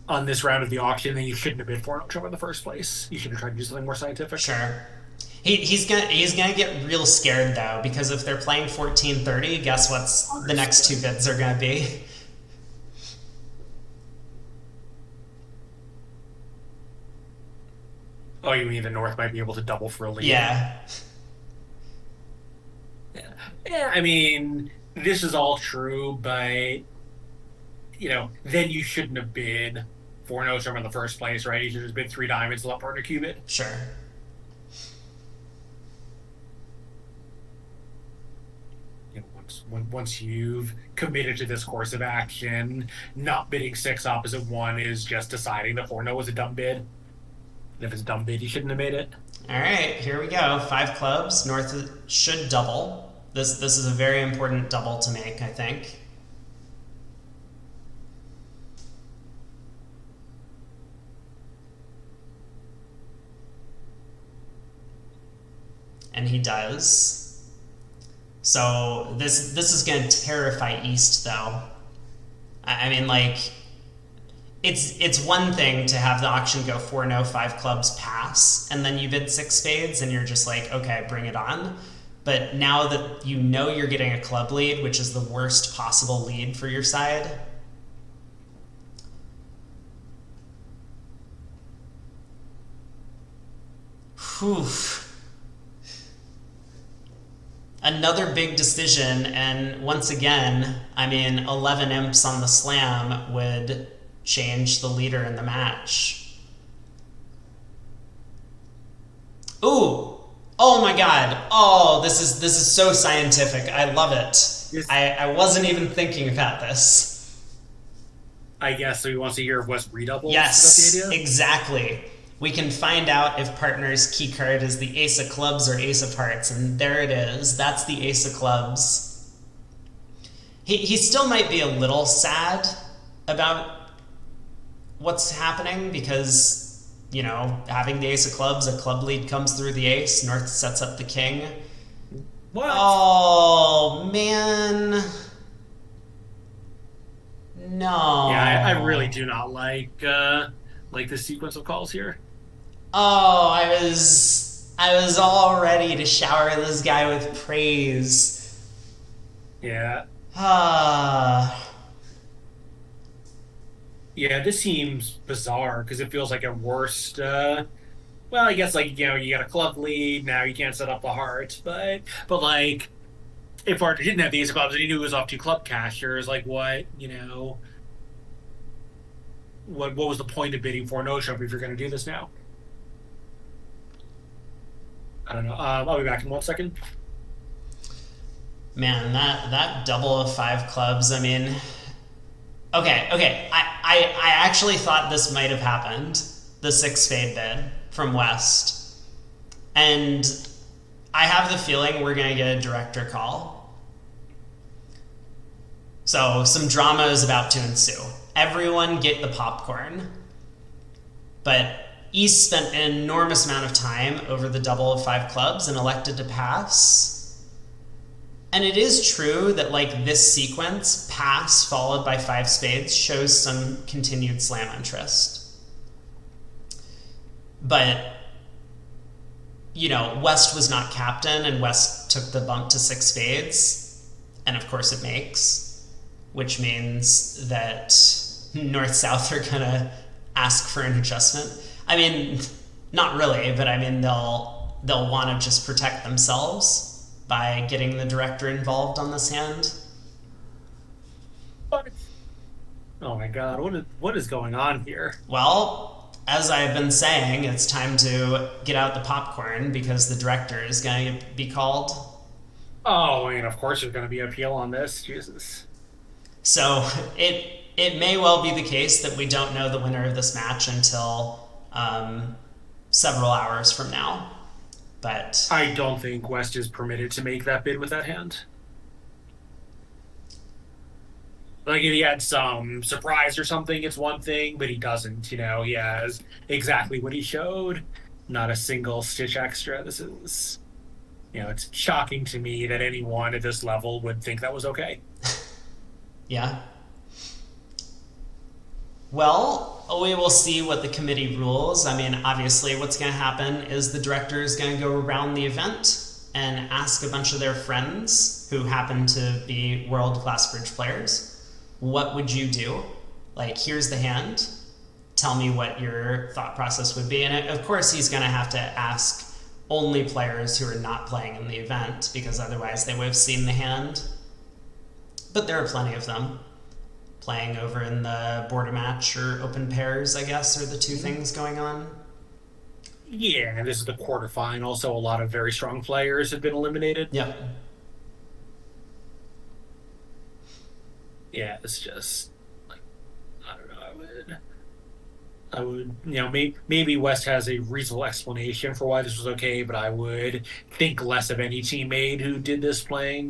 on this round of the auction, then you shouldn't have bid 4-no trump in the first place. You should have tried to do something more scientific. Sure. He's gonna get real scared though, because if they're playing 14-30, guess what's the next 2 bids are gonna be? Oh, you mean the North might be able to double for a lead? Yeah. Yeah, I mean, this is all true, but then you shouldn't have bid 4-no trump in the first place, right? You should have bid 3 diamonds to let partner cube it. Sure. Once you've committed to this course of action, not bidding 6 opposite 1 is just deciding that 4-no was a dumb bid. And if it's a dumb bid, you shouldn't have made it. All right, here we go. 5 clubs. North should double. This is a very important double to make, I think. And he does. So this is going to terrify East, though. I mean, like, it's one thing to have the auction go 4-0, 5 clubs pass, and then you bid 6 spades, and you're just like, okay, bring it on. But now that you know you're getting a club lead, which is the worst possible lead for your side, whew. Another big decision, and once again, I mean, 11 imps on the slam would change the leader in the match. Ooh! Oh my god! Oh, this is so scientific. I love it. I wasn't even thinking about this. I guess so. He wants to hear of West redoubles. Yes, Is that the idea? exactly. We can find out if partner's key card is the ace of clubs or ace of hearts, and there it is. That's the ace of clubs. He still might be a little sad about what's happening because, you know, having the ace of clubs, a club lead comes through the ace, North sets up the king. What? Oh, man. No. Yeah, I really do not like the sequence of calls here. Oh, I was all ready to shower this guy with praise. Yeah. Ah. Yeah, this seems bizarre because it feels like at worst. Well, I guess like you got a club lead now. You can't set up the heart, but like if Arthur didn't have the ace of clubs and he knew he was off 2 club cashers, like what was the point of bidding for no trump if you're going to do this now? I don't know. I'll be back in 1 second. Man, that double of 5 clubs, I mean, okay. I actually thought this might have happened, the 6 spade bid from West. And I have the feeling we're going to get a director call. So some drama is about to ensue. Everyone get the popcorn. But East spent an enormous amount of time over the double of 5 clubs and elected to pass. And it is true that like this sequence, pass followed by 5 spades, shows some continued slam interest. But, you know, West was not captain and West took the bump to 6 spades. And of course it makes, which means that North-South are gonna ask for an adjustment. I mean, not really, but I mean, they'll want to just protect themselves by getting the director involved on this hand. Oh my god, what is going on here? Well, as I've been saying, it's time to get out the popcorn because the director is going to be called. Oh, I mean, of course there's going to be appeal on this. Jesus. So it may well be the case that we don't know the winner of this match until several hours from now. But I don't think West is permitted to make that bid with that hand. Like if he had some surprise or something, it's one thing, but he doesn't. He has exactly what he showed. Not a single stitch extra. This is, it's shocking to me that anyone at this level would think that was okay. Yeah. Well, we will see what the committee rules. I mean, obviously what's going to happen is the director is going to go around the event and ask a bunch of their friends who happen to be world-class bridge players, what would you do? Like, here's the hand. Tell me what your thought process would be. And of course, he's going to have to ask only players who are not playing in the event because otherwise they would have seen the hand. But there are plenty of them. Playing over in the border match or open pairs, I guess, are the two things going on. Yeah, and this is the quarterfinal, so a lot of very strong players have been eliminated. Yep. Yeah, it's just, I don't know, I would, maybe West has a reasonable explanation for why this was okay, but I would think less of any teammate who did this you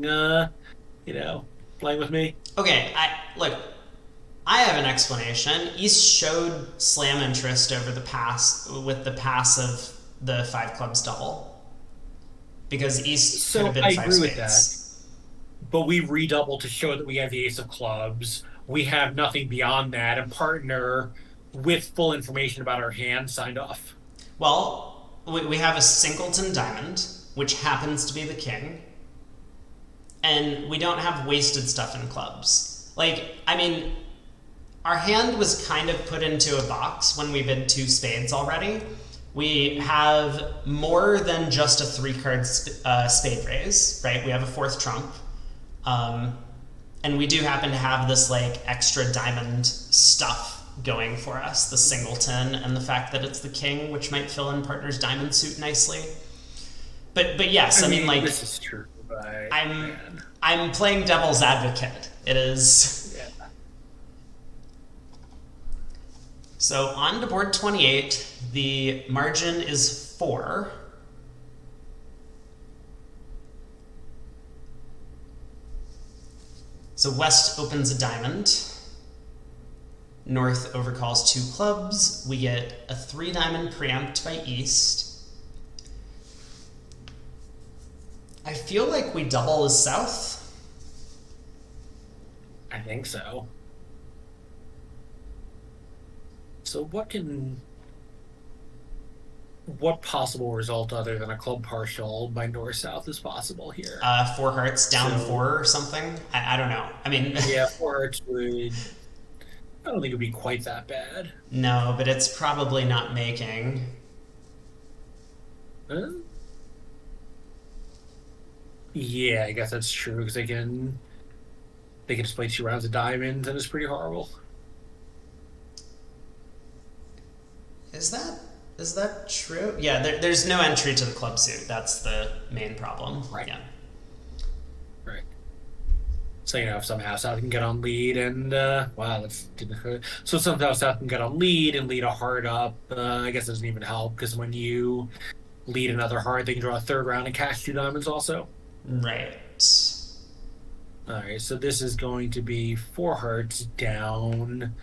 know, playing with me. Okay, I have an explanation. East showed slam interest over the pass with the pass of the five clubs double because East could have So been I five agree with that, spades. but we redouble to show that we have the ace of clubs. We have nothing beyond that, and partner with full information about our hand signed off. Well, we have a singleton diamond, which happens to be the king, and we don't have wasted stuff in clubs. Like, I mean, our hand was kind of put into a box when we bid two spades already. We have more than just a three card spade raise, right? We have a fourth trump. And we do happen to have this like extra diamond stuff going for us, the singleton and the fact that it's the king, which might fill in partner's diamond suit nicely. But yes, I mean like this is true, but I'm man, I'm playing devil's advocate. It is. yeah. So on to board 28, the margin is 4. So West opens a diamond. North overcalls 2 clubs. We get a 3 diamond preempt by East. I feel like we double as South. I think so. So what possible result other than a club partial by north south is possible here? 4 hearts down So 4 or something. I don't know. I mean, yeah, four hearts would. I don't think it'd be quite that bad. no, but it's probably not making. Huh? Yeah, I guess that's true because they can just play 2 rounds of diamonds and it's pretty horrible. Is that is that true? Yeah, there's no entry to the club suit. That's the main problem. Right. Yeah. Right. So if somehow South can get on lead and wow, that's didn't hurt. So somehow South can get on lead and lead a heart up. I guess it doesn't even help because when you lead another heart, they can draw a third round and cash 2 diamonds also. Right. All right, so this is going to be 4 hearts down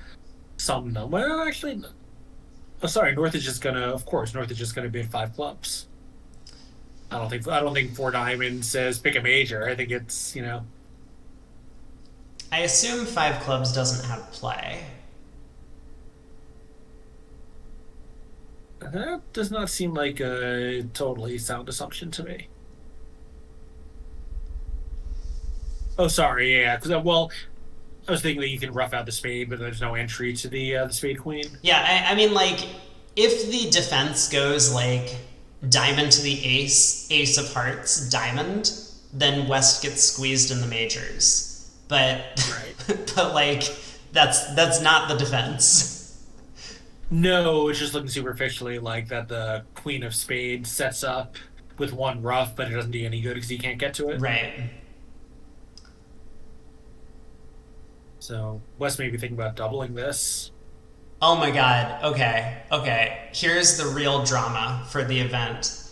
some number. Well, actually, oh, sorry. North is just gonna bid 5 clubs. I don't think 4 diamonds says pick a major. I think it's I assume 5 clubs doesn't have play. that does not seem like a totally sound assumption to me. Oh, sorry, yeah, because well, I was thinking that you can rough out the spade, but there's no entry to the spade queen. Yeah, I mean, like, if the defense goes like diamond to the ace, ace of hearts, diamond, then West gets squeezed in the majors. But Right. but like that's not the defense. No, it's just looking superficially like that the queen of spades sets up with one rough, but it doesn't do any good because he can't get to it. Right. So West may be thinking about doubling this. Oh my god. Okay. Okay. Here's the real drama for the event.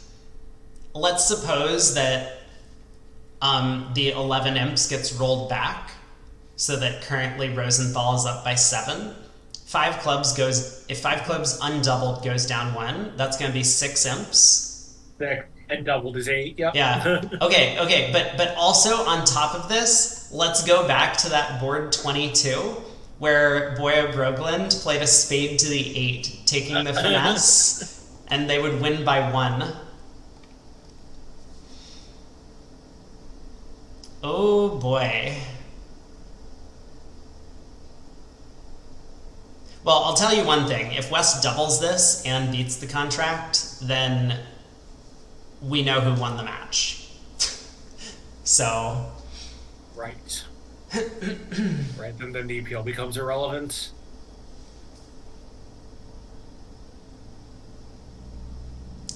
Let's suppose that the 11 imps gets rolled back so that currently Rosenthal is up by 7. If 5 clubs undoubled goes down 1, that's going to be 6 imps. And doubled is 8. Yep. Yeah. Okay. But also on top of this, let's go back to that board 22 where Boya Brogeland played a spade to the 8, taking the finesse, and they would win by 1. Oh boy. Well, I'll tell you one thing. If West doubles this and beats the contract, then we know who won the match. So. Right. Right. Then the appeal becomes irrelevant.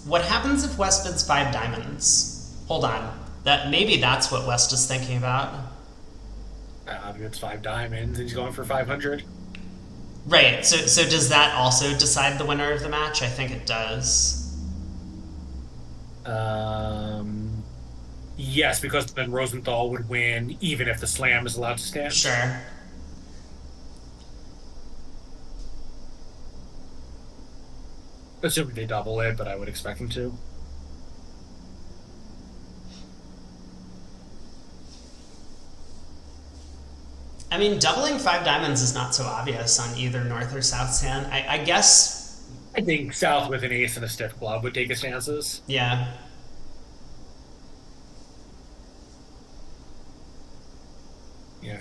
What happens if West bids 5 diamonds? Hold on. Maybe that's what West is thinking about. It's 5 diamonds and he's going for 500. Right. So does that also decide the winner of the match? I think it does. Um, yes, because then Rosenthal would win even if the slam is allowed to stand. Sure. Assuming they double it, but I would expect them to. I mean, doubling five diamonds is not so obvious on either North or South's hand. I guess, I think South with an ace and a stiff club would take his chances. yeah.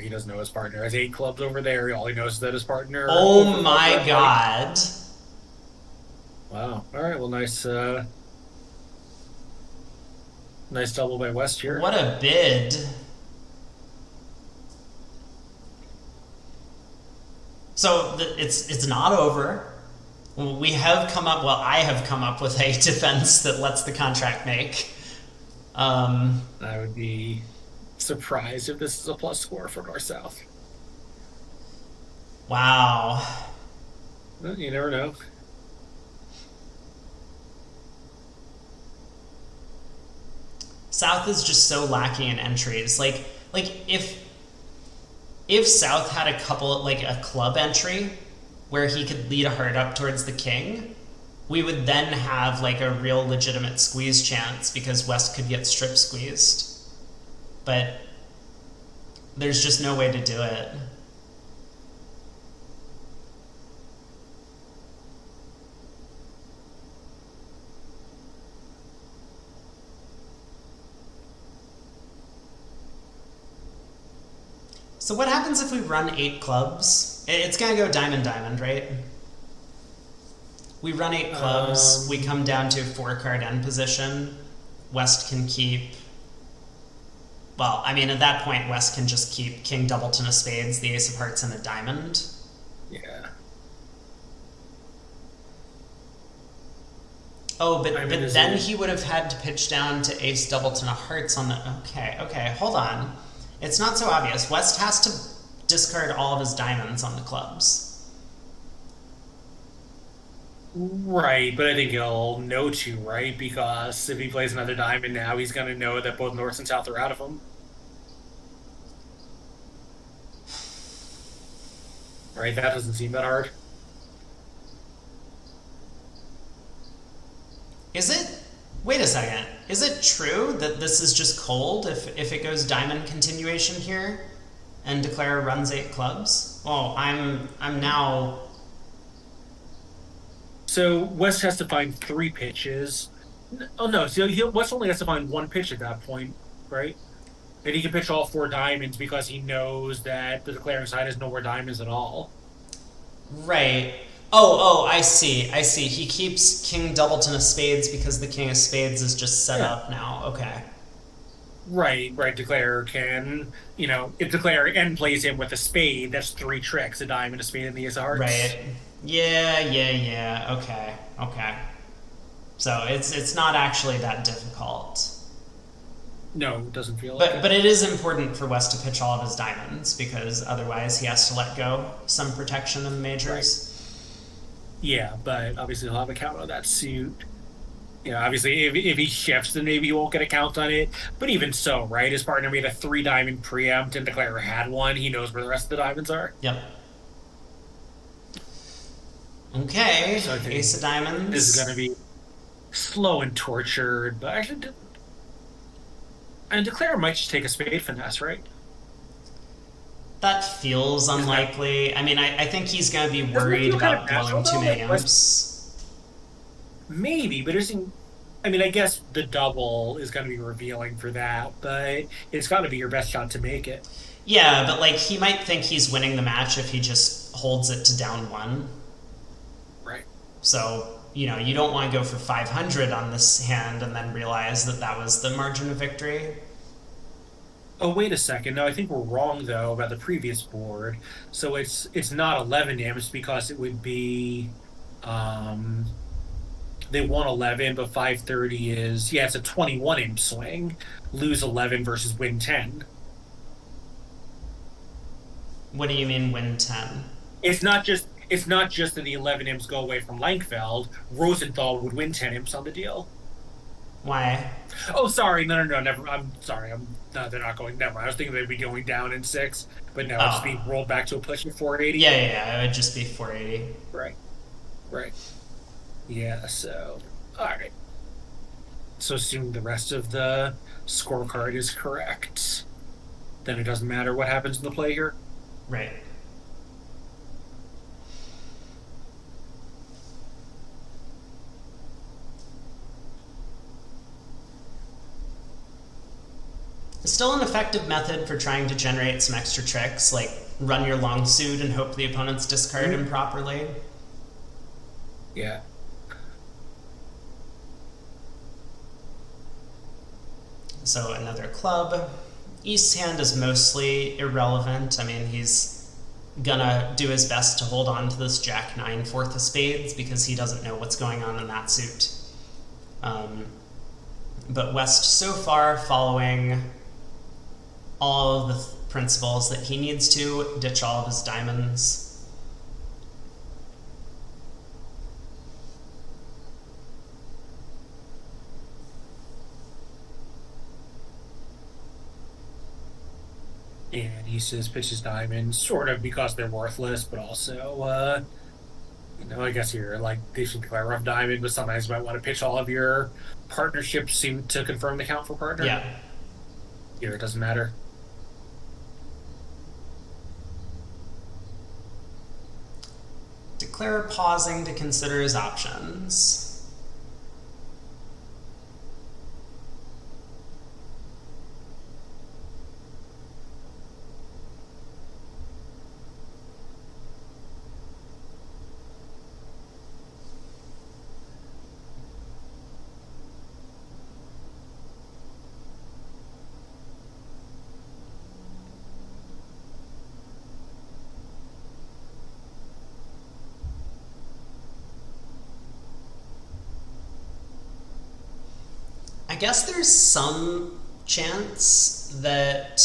He doesn't know his partner has eight clubs over there. All he knows is that his partner Oh overcalled my red white. god. Wow. All right. Well, nice double by West here. What a bid. So it's not over. We have come up, well, I have come up with a defense that lets the contract make. I would be surprised if this is a plus score for North South. Wow. Well, you never know. South is just so lacking in entries. Like if South had a couple, like a club entry where he could lead a heart up towards the king, we would then have like a real legitimate squeeze chance because West could get strip squeezed. But there's just no way to do it. So what happens if we run 8 clubs? It's gonna go diamond diamond, right? We run 8 clubs. We come down to 4 card end position. West can keep. Well, I mean, at that point, West can just keep King Doubleton of Spades, the Ace of Hearts, and a diamond. Yeah. Oh, but I mean, then he would have had to pitch down to Ace Doubleton of Hearts on the. Okay, hold on. It's not so obvious. West has to discard all of his diamonds on the clubs. Right, but I think he'll know to, right? Because if he plays another diamond now, he's going to know that both North and South are out of him. Right? That doesn't seem that hard. Is it? Wait a second. Is it true that this is just cold if it goes diamond continuation here and declare runs 8 clubs? Oh, I'm now. So West has to find three pitches. Oh no, so West only has to find one pitch at that point, right? And he can pitch all four diamonds because he knows that the declaring side has no more diamonds at all. Right. Oh, I see. He keeps King Doubleton of Spades because the King of Spades is just set Yeah. up now. Okay. Right. Declare can, if Declare and plays him with a spade, that's three tricks: a diamond, a spade, and the ace of hearts. Right. Yeah. Okay. So it's not actually that difficult. No, it doesn't feel like But it. it is important for West to pitch all of his diamonds because otherwise he has to let go some protection in the Right. majors. Yeah, but obviously he'll have a count on that suit. Obviously if he shifts, then maybe he won't get a count on it. But even so, right? His partner made a three diamond preempt and Declare had one. He knows where the rest of the diamonds are. Yep. Okay. So I think Ace of diamonds. this is going to be slow and tortured. But actually, and Declare might just take a spade finesse, right? That feels unlikely. I mean, I think he's going to be Doesn't it worried feel kind of about natural, blowing too though? many Like West, umps. maybe, but isn't. I mean, I guess the double is going to be revealing for that, but it's got to be your best shot to make it. Yeah, but like he might think he's winning the match if he just holds it to down 1. Right. So, you don't want to go for 500 on this hand and then realize that that was the margin of victory. Oh, wait a second. No, I think we're wrong though about the previous board. So it's not 11 damage because it would be um they won 11, but 530 is yeah, it's a 21 imp swing. Lose 11 versus win 10. What do you mean win 10? It's not just it's not just that the 11 imps go away from Lankveld. Rosenthal would win 10 imps on the deal. Why? Oh, sorry. No, no, no. Never. I'm sorry. No, they're not going. Never. I was thinking they'd be going down in 6, but no, it's just Oh, being rolled back to a push of yeah, 480. yeah, yeah. It would just be 480. Right. Right. Yeah. So, all right. So, assuming the rest of the scorecard is correct, then it doesn't matter what happens in the play here. Right. Still an effective method for trying to generate some extra tricks, like run your long suit and hope the opponents discard improperly. Yeah. So another club. East's hand is mostly irrelevant. I mean, he's gonna do his best to hold on to this Jack 9 fourth of spades because he doesn't know what's going on in that suit. But West so far following all of the principles that he needs to ditch all of his diamonds. And he says pitches diamonds, sort of because they're worthless, but also, I guess you're like they should declare rough diamond, but sometimes you might want to pitch all of your partnership suit to confirm the count for partner. Yeah. Here it doesn't matter. Declare pausing to consider his options. I guess there's some chance that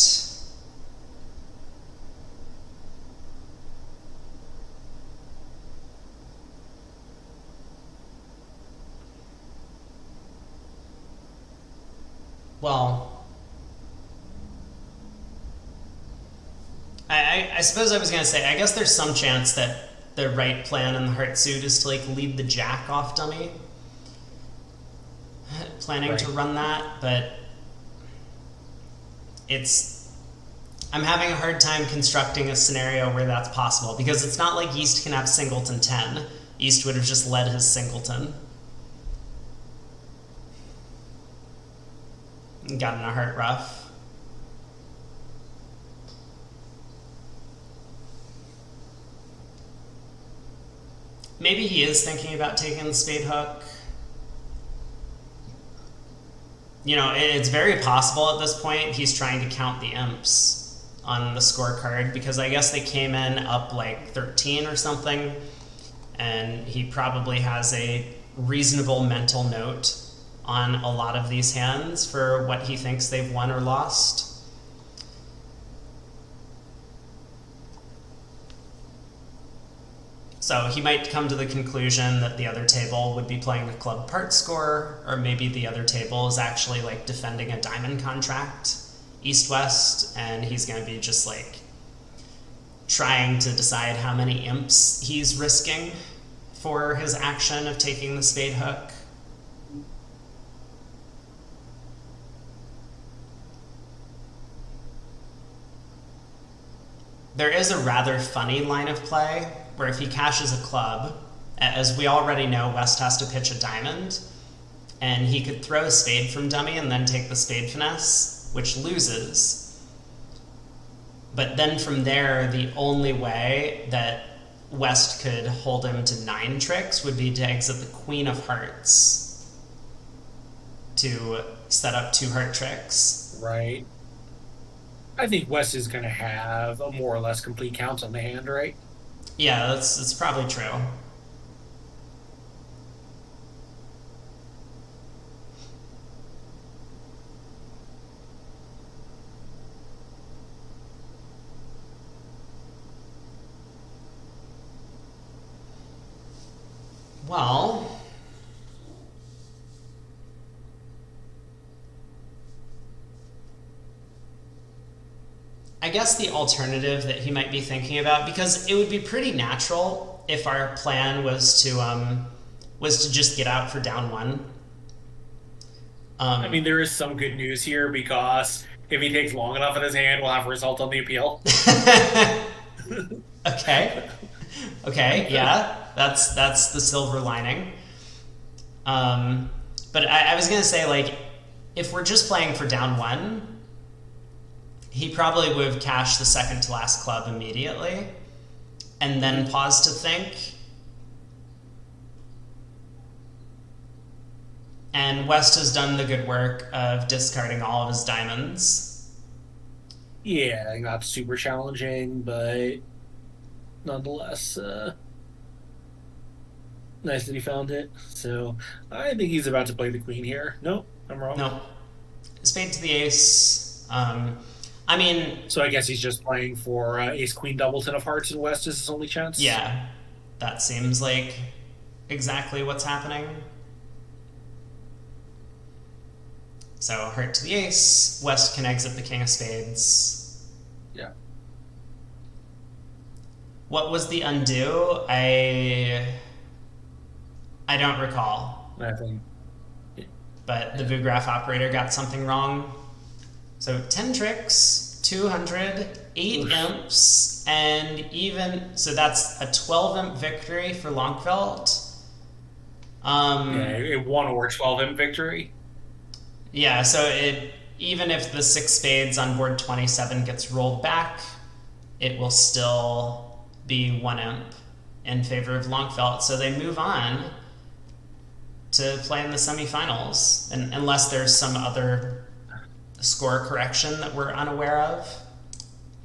well, I suppose I was going to say, I guess there's some chance that the right plan in the heart suit is to like lead the jack off dummy. Planning to run that, but I'm having a hard time constructing a scenario where that's possible because it's not like East can have singleton 10. East would have just led his singleton. And got in a heart rough. Maybe he is thinking about taking the spade hook. It's very possible at this point he's trying to count the imps on the scorecard because I guess they came in up like 13 or something, and he probably has a reasonable mental note on a lot of these hands for what he thinks they've won or lost. So he might come to the conclusion that the other table would be playing a club part score, or maybe the other table is actually like defending a diamond contract, east-west, and he's going to be just like trying to decide how many imps he's risking for his action of taking the spade hook. There is a rather funny line of play where if he cashes a club, as we already know, West has to pitch a diamond, and he could throw a spade from dummy and then take the spade finesse, which loses. But then from there, the only way that West could hold him to 9 tricks would be to exit the queen of hearts to set up 2 heart tricks. Right. I think West is going to have a more or less complete count on the hand, right? Yeah, that's probably true. Well, I guess the alternative that he might be thinking about, because it would be pretty natural if our plan was to just get out for down one. I mean, there is some good news here because if he takes long enough in his hand, we'll have a result on the appeal. Okay. Okay. Yeah, that's the silver lining. But I was gonna say, like, if we're just playing for down one, he probably would have cashed the second to last club immediately, and then paused to think. And West has done the good work of discarding all of his diamonds. Yeah, not super challenging, but nonetheless, nice that he found it. So I think he's about to play the queen here. Nope, I'm wrong. No, spade to the ace. I mean, So I guess he's just playing for ace queen doubleton of hearts, and West is his only chance. yeah, that seems like exactly what's happening. So heart to the ace. West can exit the king of spades. Yeah. What was the undo? I don't recall. I think. But the Vugraph operator got something wrong. So 10 tricks, 200, 8 Oof. imps, and even... So that's a 12 imp victory for Lankveld. Yeah, a 1 or 12 imp victory. Yeah, so even if the 6 spades on board 27 gets rolled back, it will still be 1 imp in favor of Lankveld. So they move on to play in the semifinals, and unless there's some other score correction that we're unaware of.